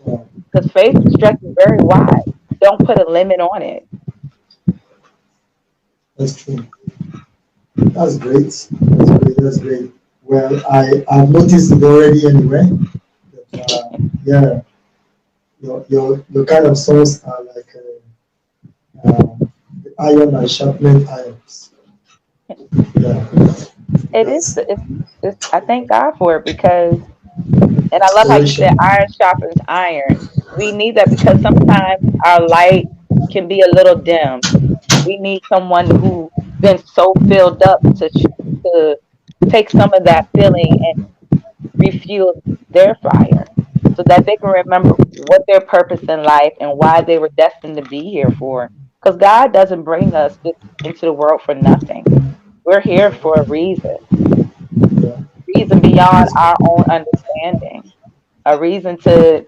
wow, Because faith stretches very wide. Don't put a limit on it. that's true. That's great. That's great. That's great. Well, I've noticed it already anyway. But, yeah, your kind of songs are like the iron and sharpening irons. Yeah, It is. that's I thank God for it because, and I love how you said inspiration. iron sharpens iron. We need that because sometimes our light can be a little dim. We need someone who been so filled up to take some of that feeling and refuel their fire. so that they can remember what their purpose in life and why they were destined to be here for. Because God doesn't bring us just into the world for nothing. We're here for a Yeah. reason beyond our own understanding, a reason to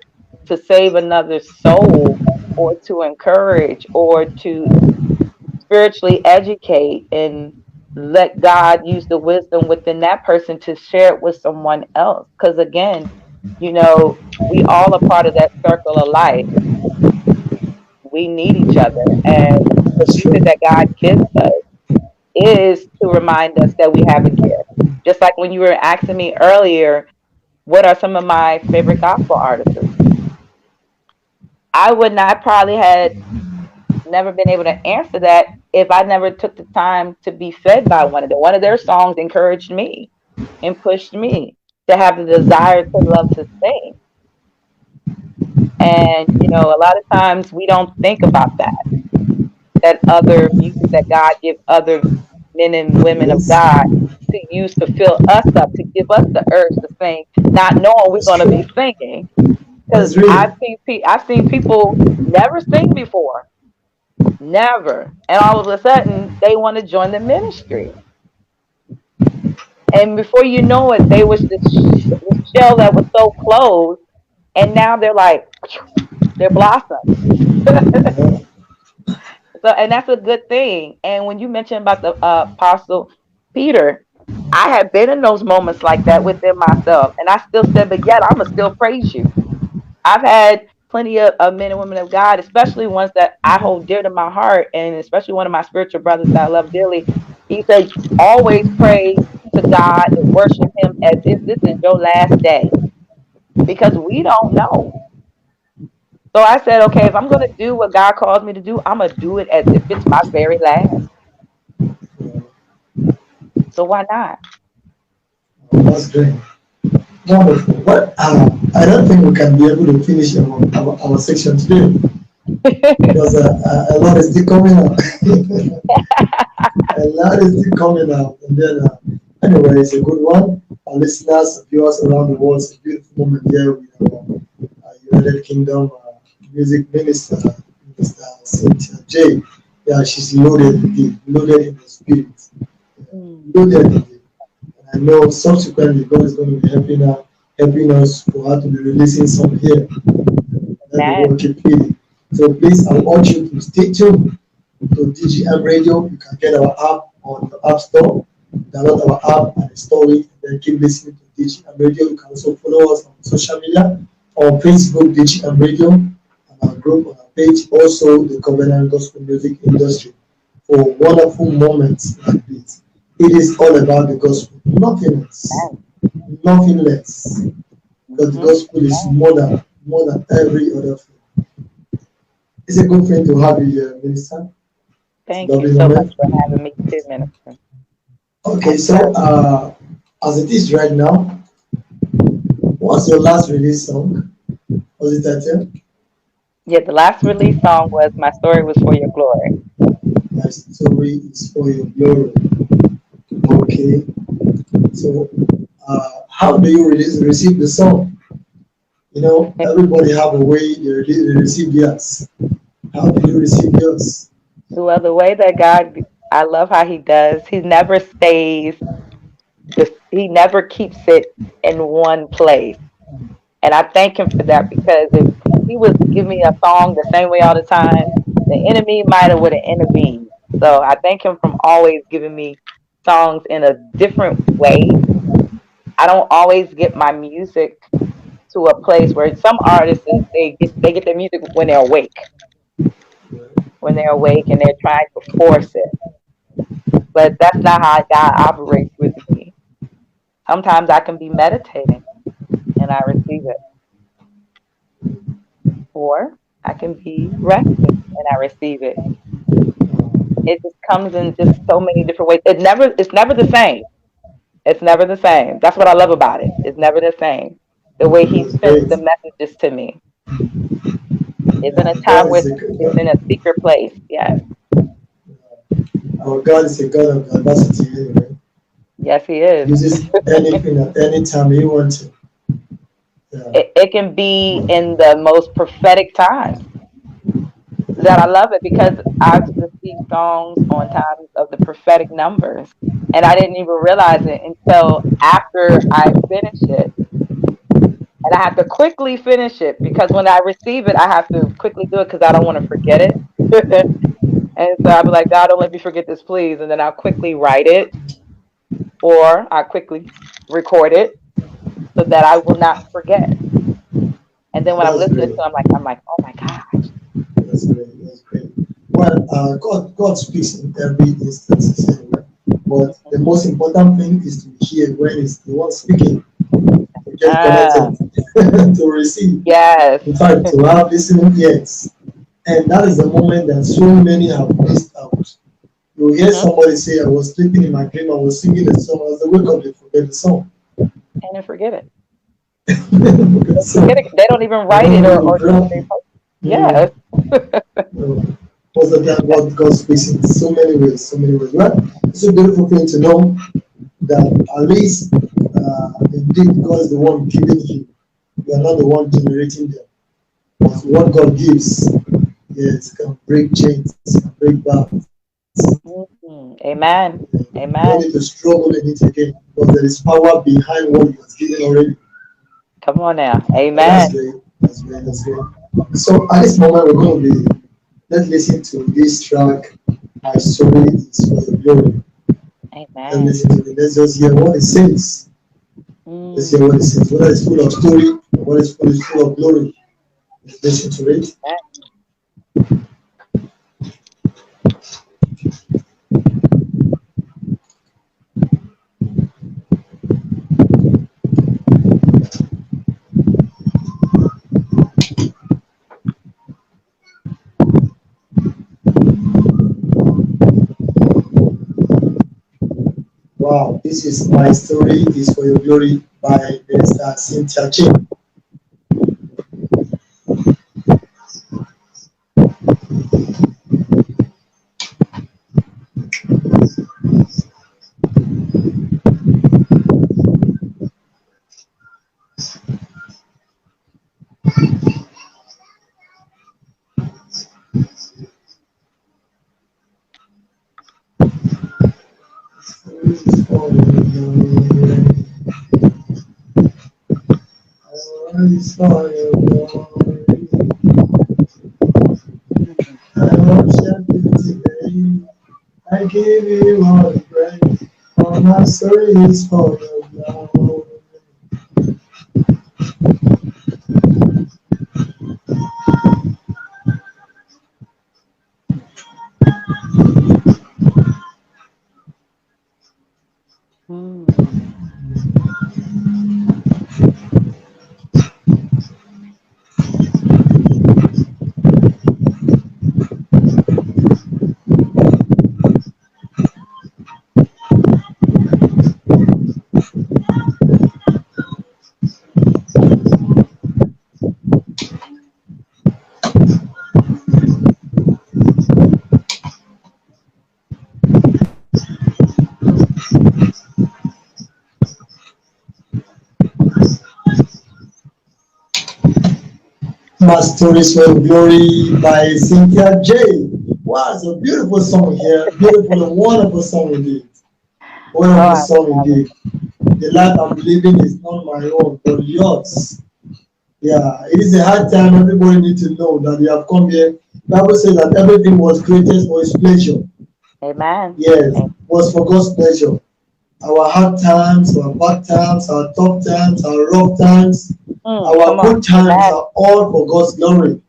save another soul or to encourage or to spiritually educate and let God use the wisdom within that person to share it with someone else. Because again, we all are part of that circle of life. We need each other. And the That's music true. that God gives us is to remind us that we have a gift. Just like when you were asking me earlier, what are some of my favorite gospel artists? I would not probably had never been able to answer that if I never took the time to be fed by one of them. One of their songs encouraged me and pushed me to have the desire to love to sing. And a lot of times we don't think about that other music that God gives other men and women of Yes, God to use to fill us up, to give us the urge to sing, not knowing we're that's going to true. be singing. Because That's real. I've seen people never sing before, never, and all of a sudden they want to join the ministry, and before you know it, they was this shell that was so closed, and now they're like they're blossomed. Yeah. So, and that's a good thing. And when you mentioned about the apostle Peter, I had been in those moments like that within myself, and I still said, but yet I'm gonna still praise you. I've had plenty of men and women of God, especially ones that I hold dear to my heart, and especially one of my spiritual brothers that I love dearly. He said, always pray to God and worship Him as if this is your last day, because we don't know. So I said, okay, if I'm going to do what God calls me to do, I'm going to do it as if it's my very last. Yeah. So why not? That's great. Wonderful. But I don't think we can be able to finish our section today because a lot is still coming up. A lot is still coming up. And then, anyway, it's a good one. Our listeners, viewers around the world, it's a beautiful moment here with our United Kingdom music minister, Mr. Cynthia J. Yeah, she's loaded in the spirit, Mm, loaded in it. And I know subsequently God is going to be helping us for her to be releasing some here. Let the man, Lord keep feeding. So please, I want you to stay tuned to DGM Radio. You can get our app on the App Store. Download our app and install it. And then keep listening to DGM Radio. You can also follow us on social media on Facebook, DGM Radio, and our group on our page. Also, the Covenant Gospel Music Industry for wonderful moments like this. It is all about the gospel, nothing else, man. nothing less. Because the Hmm. gospel is more than every other thing. It's a good thing to have you here, Minister. It's a Thank you lovely so much moment. for having me too, Minister. I Okay, so certainly. as it is right now, what's your last release song? Was it titled? Yeah, the last release song was "My Story Was for Your Glory." My story is for your glory. Okay, so how do you receive the song? Everybody have a way they receive theirs. How do you receive yours? Well, the way that God, I love how He does. He never stays. He never keeps it in one place. And I thank Him for that, because if He was giving me a song the same way all the time, the enemy might have would have intervened. So I thank Him from always giving me songs in a different way. I don't always get my music to a place where some artists they get their music when they're awake and they're trying to force it. But that's not how God operates with me. Sometimes I can be meditating and I receive it, or I can be resting and I receive it. It just comes in just so many different ways. It's never the same. It's never the same. That's what I love about it. It's never the same. The way He That's sends great. the messages to me. It's in a God time where is a it's in a secret place. Yes. our God is a God of diversity anyway. Yes, He is. Uses anything at any time He wants to. Yeah. It can be in the most prophetic times that I love it, because I've received songs on times of the prophetic numbers, and I didn't even realize it until after I finish it. And I have to quickly finish it, because when I receive it, I have to quickly do it because I don't want to forget it. And so I'll be like, God, don't let me forget this, please. And then I'll quickly write it, or I quickly record it so that I will not forget. And then when I'm That's listening to great. it, I'm like, oh my God. That's great. That's great. Well, God speaks in every instance anyway. But the most important thing is to hear when it's the one speaking, to get Ah, connected, to receive. yes. In fact, to have listening ears. And that is the moment that so many have missed out. You hear Hmm. somebody say, I was sleeping in my dream, I was singing a song, as they wake up, they forget the song. And then forget it. Forget the They forget song. it. They don't even They write it, don't or, even do it. drop it. Yes. Mm. Most of the time, God speaks in so many ways, so many ways. Well, it's a beautiful thing to know that at least indeed God is the one giving you. You are not the one generating them. But what God gives, yes, can break chains, can break bonds. Mhm. Amen. You don't need to Amen. struggle in it again because there is power behind what you was given already. Come on now. Oh, that's Amen. great. That's great. That's great. So at this moment, we're going to be, let's listen to this track. My story is for your glory. Let's Amen. listen to it. Let's just hear what it says. Let's hear Mm. what it says. Whether it's full of story or what is full of glory. Let's listen to it. Wow, this is My Story is for Your Glory by Minister Cynthia J. Is for your glory. Mm. I worship you today. I give you all the praise. All my story is for your glory. Mm. My Stories for Glory by Cynthia J. Wow, it's a beautiful song here. Beautiful and wonderful song indeed. Oh, Wonderful I song love it. indeed. The life I'm living is not my own, but yours. Yeah, it is a hard time. Everybody needs to know that you have come here. The Bible says that everything was created for His pleasure. Amen. Yes, was for God's pleasure. Our hard times, our bad times, our tough times, our rough times, our Come on. good times Amen. are all for God's glory.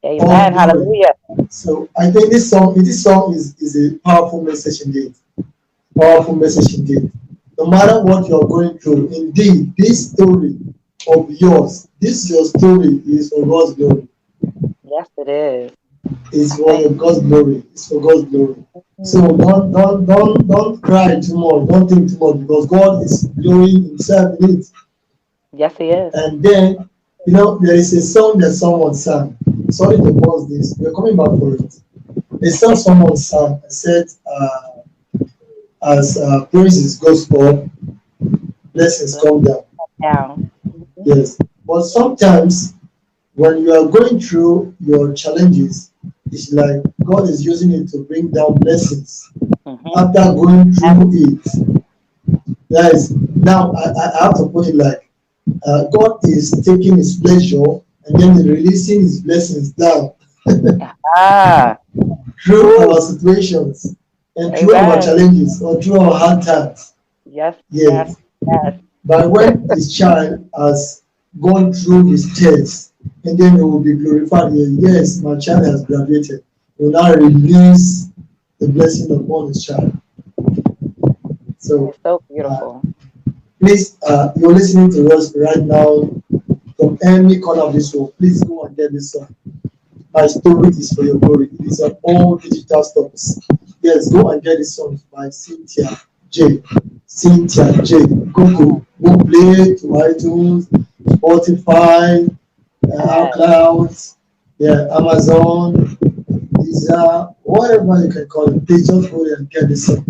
All Amen. glory. Hallelujah. So I think this song is a powerful message indeed. Powerful message indeed. No matter what you're going through, indeed, this story of yours, this your story is for God's glory. Yes, it is. It's I for thank God's glory. It's for God's glory. So you. don't cry too much. Don't think too much because God is glorying Himself in it. Yes, he is. And then, there is a song that someone sang. Sorry to pause this. We're coming back for it. A song someone sang and said, as praises goes up, blessings come down. Now. Mhm. Yes. But sometimes when you are going through your challenges, it's like God is using it to bring down blessings. Mm-hmm. After going through it, that is now I have to put it like God is taking his pleasure and then releasing his blessings down Ah. through Woo. our situations and through our Amen. challenges or through our hard times. Yes, yes, Yes. yes. But when his child has gone through his tests, and then he will be glorified. Yes, my child has graduated. He will now release the blessing upon his child. So It's so uh, beautiful. please, you're listening to us right now from any corner of this world. Please go and get this song. My story is for your glory. It is on all digital stores. Yes, go and get this song by Cynthia J. Cynthia J. Go play to iTunes, Spotify, Yes. iCloud, yeah, Amazon, Deezer, whatever you can call it. Please just go there and get this song.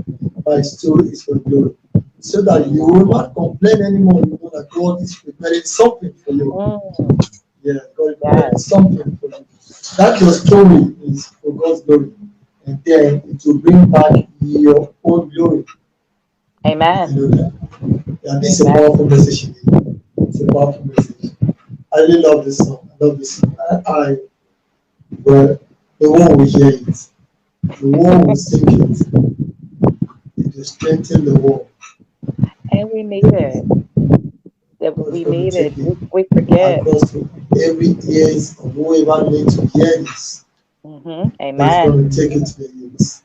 My story is for your glory. So that you will Amen. not complain anymore. You know that God is preparing something for you. Mm, Yeah, God is preparing yes. something for you. That your story is for God's glory. And then it will bring back your own glory. Amen. You know that. Yeah, this is a Amen. powerful message. It's a powerful message. I really love this song. I love this song. Well, the one will hear it. The one will sing it. It will strengthen the wall. And we need it. That God is we going need to it. take it We forget. across to every ears of whoever needs to hear this. God is Amen. going to take it to the ears.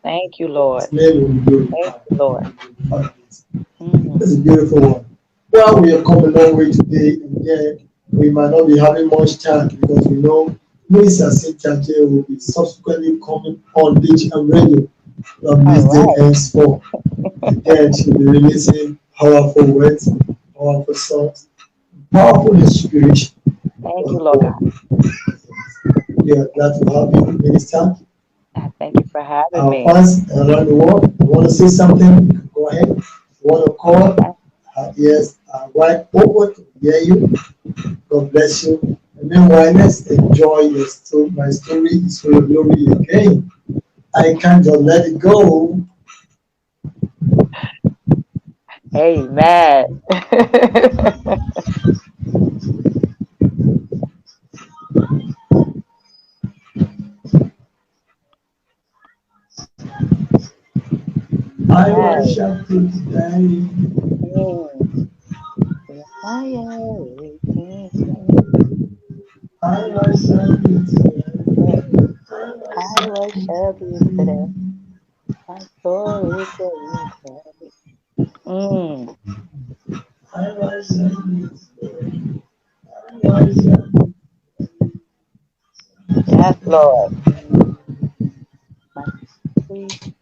Thank you, Lord. His name will be Thank glorified. you, Lord. That's Mm. a beautiful one. Well, we have come a long way today, and then we might not be having much time because we know Minister Cynthia J will be subsequently coming on digital radio from All this day right. henceforth. And then she'll be releasing powerful words, powerful songs, powerful inspiration Thank for you, the Lord God. world. We are glad to have you, Minister. I thank you for having Our me. fans around the world, you want to say something? Go ahead. You want to call? Yes, right open to hear you. God bless you. And meanwhile, let's enjoy your story. My story is for your glory again. I can't just let it go. Amen. I Yes. worship you today. Mm. I everything. I worship you today. I I worship worship you today. you. My story is for you today. Mm. I worship you today. I worship. Yes, Lord. My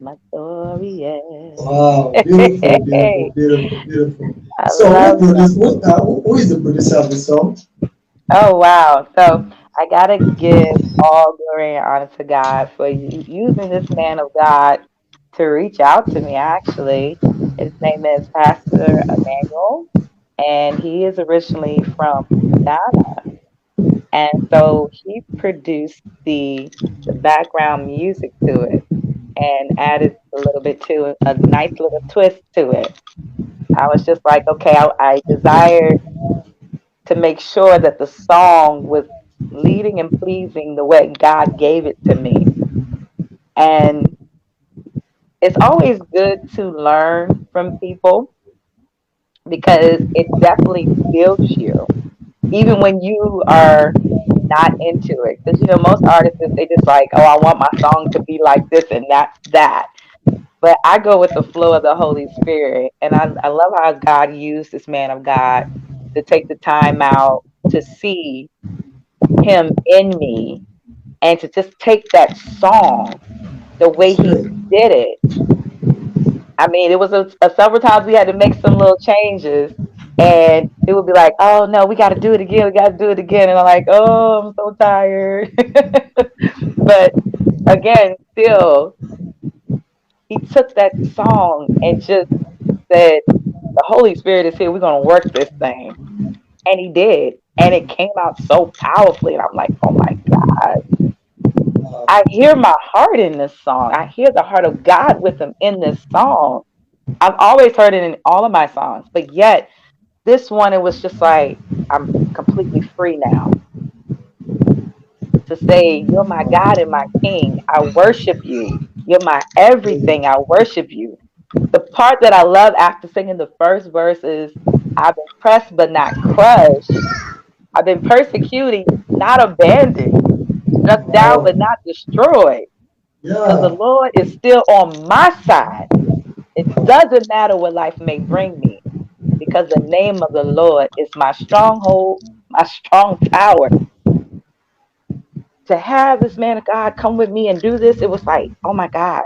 my story, yes. Wow, beautiful, beautiful, beautiful, beautiful. I So love that. who is the producer of the song? Oh, wow. So I got to give all glory and honor to God for using this man of God to reach out to me, actually. His name is Pastor Emmanuel, and he is originally from Ghana. And so he produced the background music to it and added a little bit to a nice little twist to it. I was just like, okay, I desire to make sure that the song was leading and pleasing the way God gave it to me. And it's always good to learn from people because it definitely builds you, even when you are not into it. Because, most artists, they just like, oh, I want my song to be like this and that's that. But I go with the flow of the Holy Spirit. And I love how God used this man of God to take the time out to see him in me and to just take that song the way That's he great. did it. I mean, it was several times we had to make some little changes, and it would be like, "Oh no, we got to do it again. We got to do it again." And I'm like, "Oh, I'm so tired." But again, still, he took that song and just said, "The Holy Spirit is here. We're gonna work this thing," and he did. and it came out so powerfully. And I'm like, oh my God, Uh, I hear my heart in this song. I hear the heart of God with him in this song. I've always heard it in all of my songs, but yet this one, it was just like, I'm completely free now to say, you're my God and my King. I worship you. You're my everything. I worship you. The part that I love after singing the first verse is, I've been pressed but not crushed. I've been persecuted, not abandoned, struck down wow. but not destroyed. Because the Yeah. Lord is still on my side. It doesn't matter what life may bring me, because the name of the Lord is my stronghold, my strong tower. To have this man of God come with me and do this, it was like, oh my God.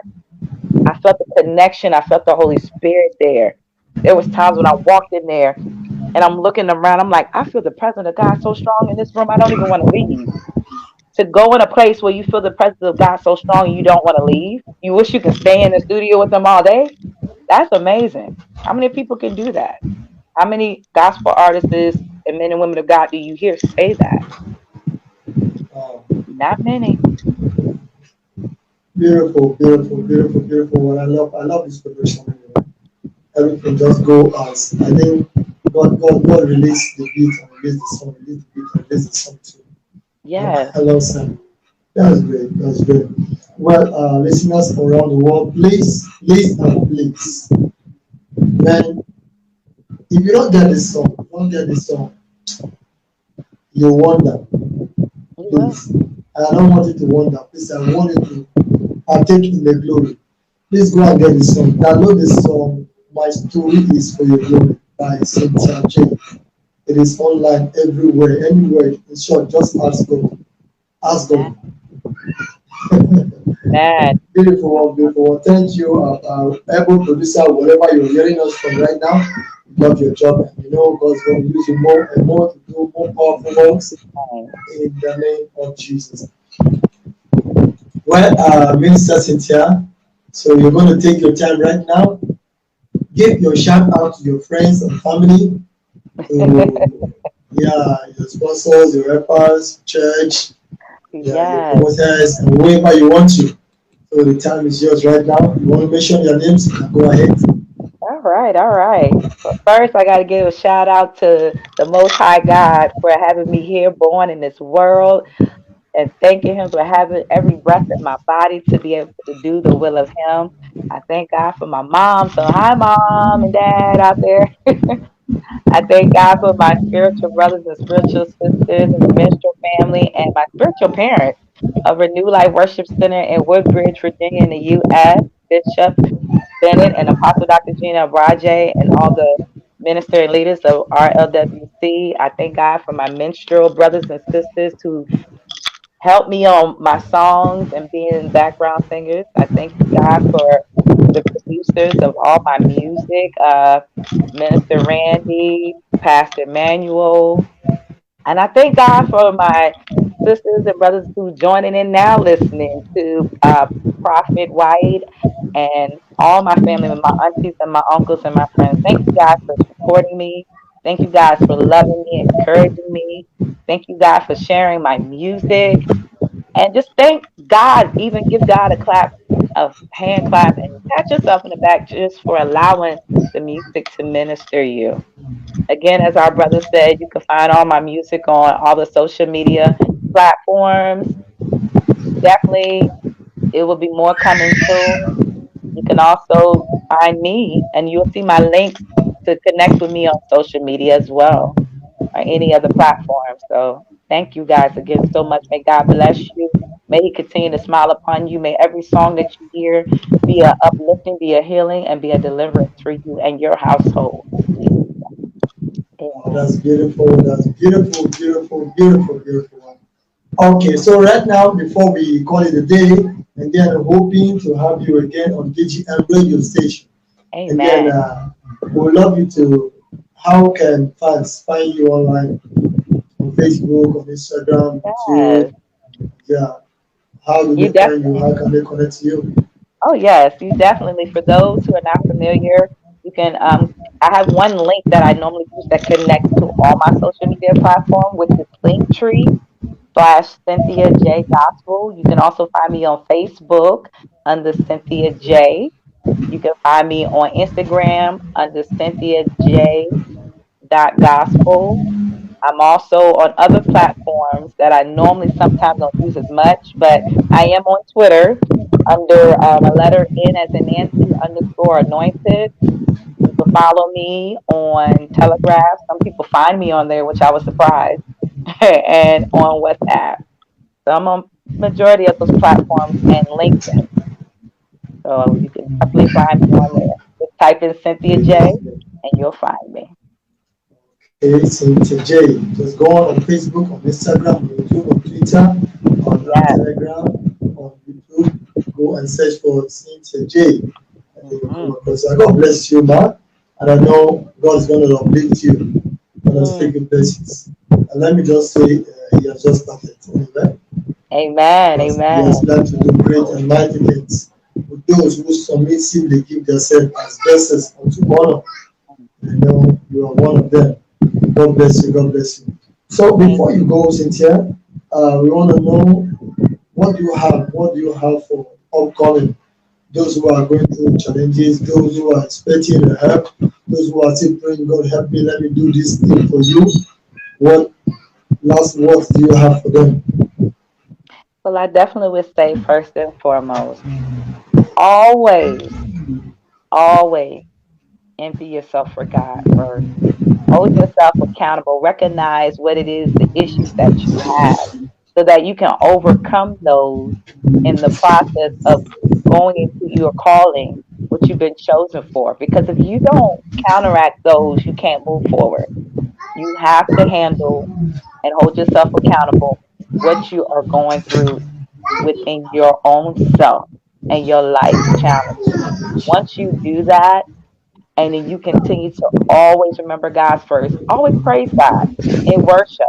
I felt the connection. I felt the Holy Spirit there. There was times when I walked in there and I'm looking around. I'm like, I feel the presence of God so strong in this room. I don't even want to leave. To go in a place where you feel the presence of God so strong, you don't want to leave. You wish you could stay in the studio with them all day. That's amazing. How many people can do that? How many gospel artists and men and women of God do you hear say that? Wow. Not many. Beautiful, beautiful, beautiful, beautiful. What I love this preparation. Everything just go as I think God released the beat and released the song, released the beat and released the song too. Yes. I love Sam. That's great. That's great. Well, listeners around the world, please, man, if you don't get this song, you wonder, You will. please. I don't want you to wonder. Please, I want you to partake in the glory. Please go and get this song. Download this song. My story is for your glory by Cynthia J. It is online everywhere, anywhere. In short, just ask God. Ask Man, God. man. Beautiful one, beautiful one. Thank you, able producer, wherever you're hearing us from right now. Love your job, and you know God's going to use you more and more to do more powerful works in the name of Jesus. Well, Minister Cynthia, so you're going to take your time right now. Give your shout out to your friends and family, to your sponsors, your rappers, church, your Yes. promoters, and whoever you want to. So the time is yours right now. You want to mention your names? You can go ahead. All right, all right. But first, I got to give a shout out to the Most High God for having me here, born in this world, and thanking Him for having every breath in my body to be able to do the will of Him. I thank God for my mom. So, hi, mom and dad out there. I thank God for my spiritual brothers and spiritual sisters and the minstrel family and my spiritual parents of Renew Life Worship Center in Woodbridge, Virginia, in the U.S. Bishop Bennett and Apostle Dr. Gina Abraje and all the minister and leaders of RLWC. I thank God for my minstrel brothers and sisters who help me on my songs and being background singers. I thank God for the producers of all my music, Minister Randy, Pastor Emmanuel, and I thank God for my sisters and brothers who joining in now, listening to Prophet White and all my family, my aunties and my uncles and my friends. Thank you guys for supporting me. Thank you guys for loving me, encouraging me. Thank you guys for sharing my music. And just thank God, even give God a hand clap, and pat yourself in the back just for allowing the music to minister you. Again, as our brother said, you can find all my music on all the social media platforms. Definitely, it will be more coming soon. You can also find me, and you'll see my links to connect with me on social media as well, or any other platform. So, thank you guys again so much. May God bless you. May He continue to smile upon you. May every song that you hear be a uplifting, be a healing, and be a deliverance for you and your household. In Jesus' name, Oh, amen. that's beautiful. That's beautiful, beautiful, beautiful, beautiful one. Okay, so right now, before we call it a day, and then I'm hoping to have you again on DGM radio station. And then Amen. we would love you to, how can fans find you online on Facebook, on Instagram, Yes. YouTube? Yeah, how do You they find you? definitely, How can they connect to you? oh, yes, you definitely, for those who are not familiar, you can I have one link that I normally use that connects to all my social media platform, which is Linktree/Cynthia J Gospel. You can also find me on Facebook under Cynthia J. You can find me on Instagram under Cynthia J Gospel. I'm also on other platforms that I normally sometimes don't use as much, but I am on Twitter under a letter N as in Nancy underscore anointed. You can follow me on Telegraph. Some people find me on there, which I was surprised, and on WhatsApp. So I'm on majority of those platforms and LinkedIn. So you can definitely find me on there. Just type in Cynthia J and you'll find me. Okay, Cynthia J. Just go on Facebook, on Instagram, on YouTube, on Twitter, on Yes. Telegram, on YouTube. Go and search for Cynthia J. And you will come Mm-hmm. across. So God bless you, man. And I know God is going to uplift you. God has Mm. taken blessings. And let me just say, He has just started. Amen. Amen. He Amen. has planned to do great and mighty things with those who submissively give themselves as vessels unto honor. I know you are one of them. God bless you. God bless you. So Thank before you go, Cynthia, we want to know what do you have? What do you have for upcoming? Those who are going through challenges, those who are expecting help, those who are still praying, God help me, let me do this thing for you. What last words do you have for them? Well, I definitely would say first and foremost, always, always empty yourself for God first. Hold yourself accountable. Recognize what it is, the issues that you have, so that you can overcome those in the process of going into your calling, what you've been chosen for. Because if you don't counteract those, you can't move forward. You have to handle and hold yourself accountable what you are going through within your own self and your life challenges. Once you do that, and then you continue to always remember God first, always praise God in worship,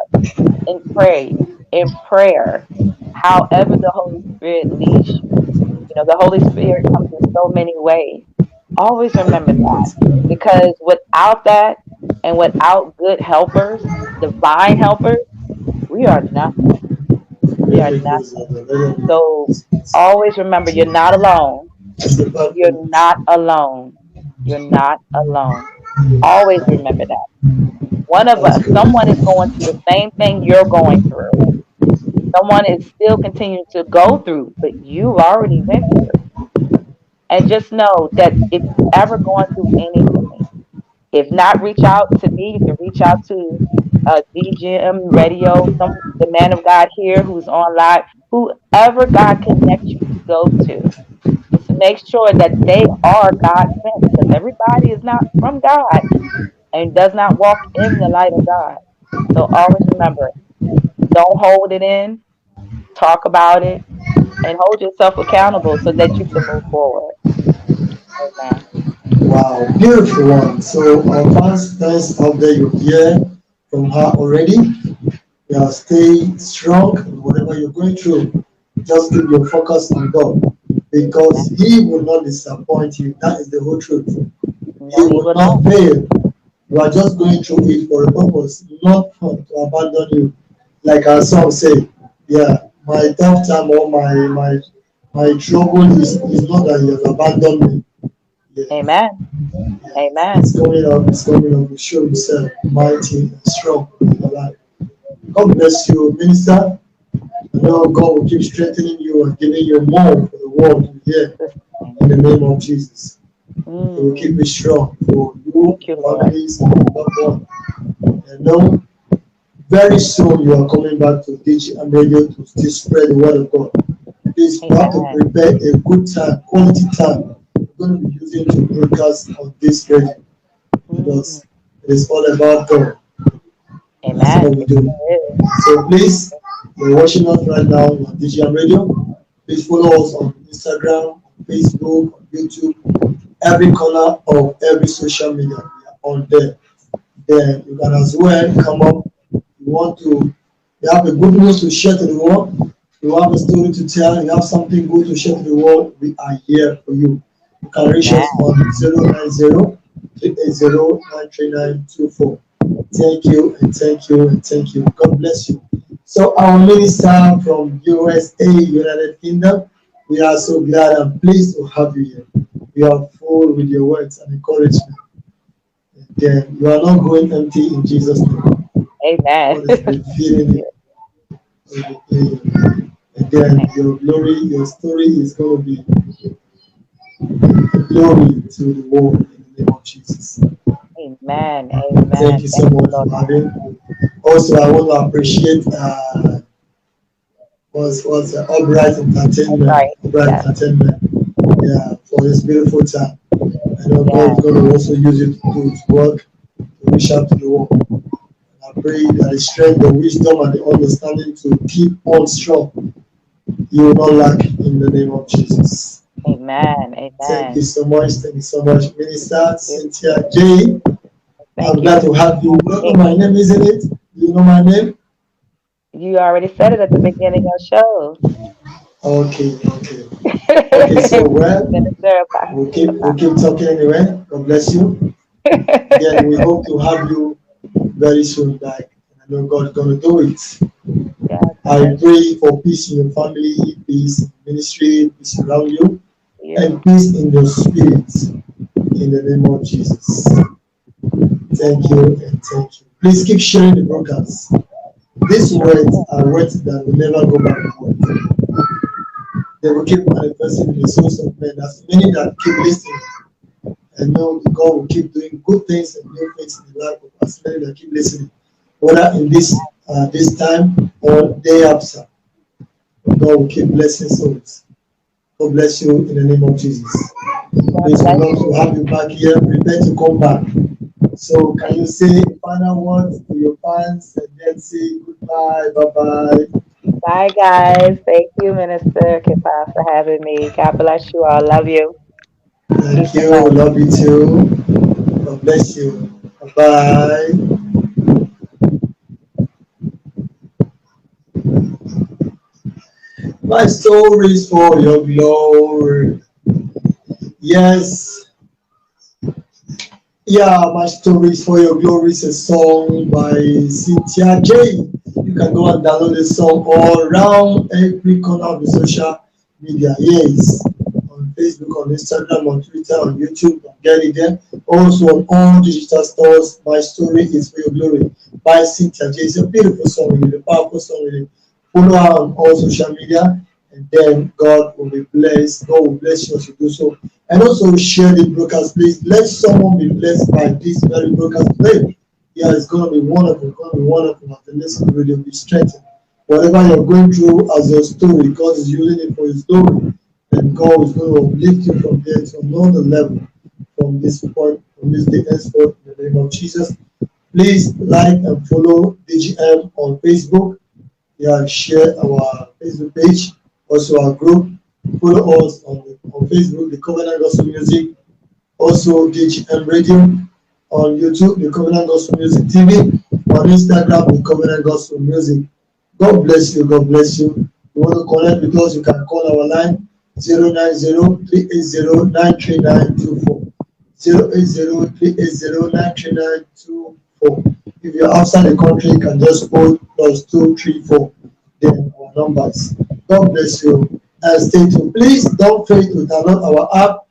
in pray, in prayer, however the Holy Spirit leads you. You know, the Holy Spirit comes in so many ways. Always remember that, because without that and without good helpers, divine helpers, we are nothing. We are Very nothing. close, very So close. always remember you're not alone. That's the bad You're moment. not alone. You're not alone. Always remember that. One of That's us, good. someone is going through the same thing you're going through. Someone is still continuing to go through, but you already went through. And just know that if you've ever gone through anything, if not, reach out to me. You can reach out to DGM Radio, the man of God here who's on live, whoever God connects you to go to. Just make sure that they are God sent, because everybody is not from God and does not walk in the light of God. So always remember, don't hold it in, talk about it, and hold yourself accountable so that you can move forward. Amen. Wow, beautiful one. So our fans out there, you hear from her already. Yeah, stay strong in whatever you're going through. Just keep your focus on God Amen. because He will not disappoint you. That is the whole truth. He No, he will will not not. fail. You are just going through it for a purpose, not to abandon you. Like our song say, yeah, my tough time or my trouble is not that He has abandoned me. Yes, Amen. yes, Amen. it's coming up. It's coming up. To show Himself mighty and strong in your life. God bless you, minister. I know God will keep strengthening you and giving you more for the world to hear This thing. in the name of Jesus. He will keep Mm, it strong for you, thank you, your Lord. families, and your loved one. And know very soon you are coming back to teach and radio to still spread the word of God. Please, you have to Amen. prepare a good time, quality time. We're going to be using to broadcast on this radio Mm, because it is all about God. That's what amen. we It do. sure is. So please, you're watching us right now on DGM Radio. Please follow us on Instagram, Facebook, on YouTube, every corner of every social media. We are on there. Then you can as well come up. You want to, you have a good news to share to the world. You have a story to tell. You have something good to share to the world. We are here for you. You can reach Amen. us on 090 080-380-93924. Thank you and thank you and thank you. God bless you. So our minister from USA, United Kingdom, we are so glad and pleased to have you here. We are full with your words and encouragement. Again, you are not going empty in Jesus' name. Amen. God is refilling you. Again, your glory, your story is going to be glory to the world in the name of Jesus. Amen. Amen. Thank you so Thank you, much Lord. for having. Also, I want to appreciate was Albright That's Entertainment, right. Albright Yes. Entertainment, yeah, for this beautiful time. I know God is Yes. going to also use it to do His work to reach out to the world. I pray that the strength, the wisdom, and the understanding to keep on strong, you will not lack in the name of Jesus. Amen. Thank you Amen. so much. Thank you so much, Minister Thank you. Cynthia J. I'm Thank you, glad Mr. to have you. You don't know J. my name, isn't it? Do you know my name? You already said it at the beginning of the show. Okay, okay. Okay, so well, Minister we'll keep talking anyway. God bless you. Again, we hope to have you very soon back. I know God's gonna do it. God I bless pray for peace in your family, peace in ministry, peace around you, you. and peace in your spirit. In the name of Jesus. Thank you and thank you. Please keep sharing the broadcast. These Sure. words are words that will never go back to. They will keep manifesting in the souls of men. As many that keep listening and know God will keep doing good things and new things in the life of as many that keep listening, whether in this time or day after. God will keep blessing souls. God bless you in the name of Jesus. God Please, we bless love you. to have you back here. Prepare to come back. So, can you say final words to your fans and then say goodbye, bye bye? Bye, guys. Thank you, Minister Kipa, for having me. God bless you all. Love you. Peace Thank and you. love. Love you too. God bless you. Bye bye. My stories for your glory. Yes. Yeah, my stories for your glory is a song by Cynthia J. You can go and download the song all around every corner of the social media. Yes, on Facebook, on Instagram, on Twitter, on YouTube, get it there. Also on all digital stores. My story is for your glory by Cynthia J. It's a beautiful song, really, a powerful song, really. Follow her on all social media, and then God will be blessed. God will bless you as you do so. And also share the broadcast, please. Let someone be blessed by this very broadcast today. Yeah, it's going to be wonderful. It's going to be wonderful. As the listen to radio, be strengthened. Whatever you're going through as your story, God is using it for His glory. And God is going to lift you from there to another level from this point, from this day henceforth, in the name of Jesus. Please like and follow DGM on Facebook. Yeah, share our Facebook page, also our group. Follow us on Facebook, the Covenant Gospel Music, also DHM Radio, on YouTube, the Covenant Gospel Music TV, on Instagram, the Covenant Gospel Music. God bless you, God bless you. You want to connect with us, you can call our line 090-380-93924. 080-380-93924. If you're outside the country, you can just put +234, then our numbers. God bless you and stay tuned. Please don't fail to download our app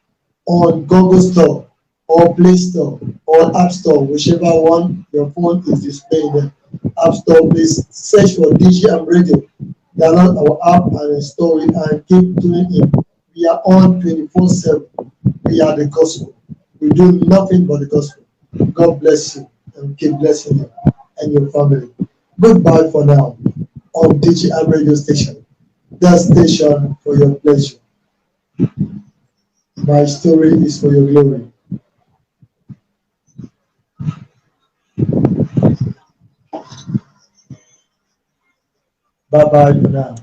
on Google Store or Play Store or App Store, whichever one your phone is displaying there. App Store, please search for DGM Radio. Download our app and install it and keep tuning in. We are on 24/7. We are the gospel. We do nothing but the gospel. God bless you and keep blessing you and your family. Goodbye for now on DGM Radio Station. The station for your pleasure. My story is for your glory. Bye bye for now.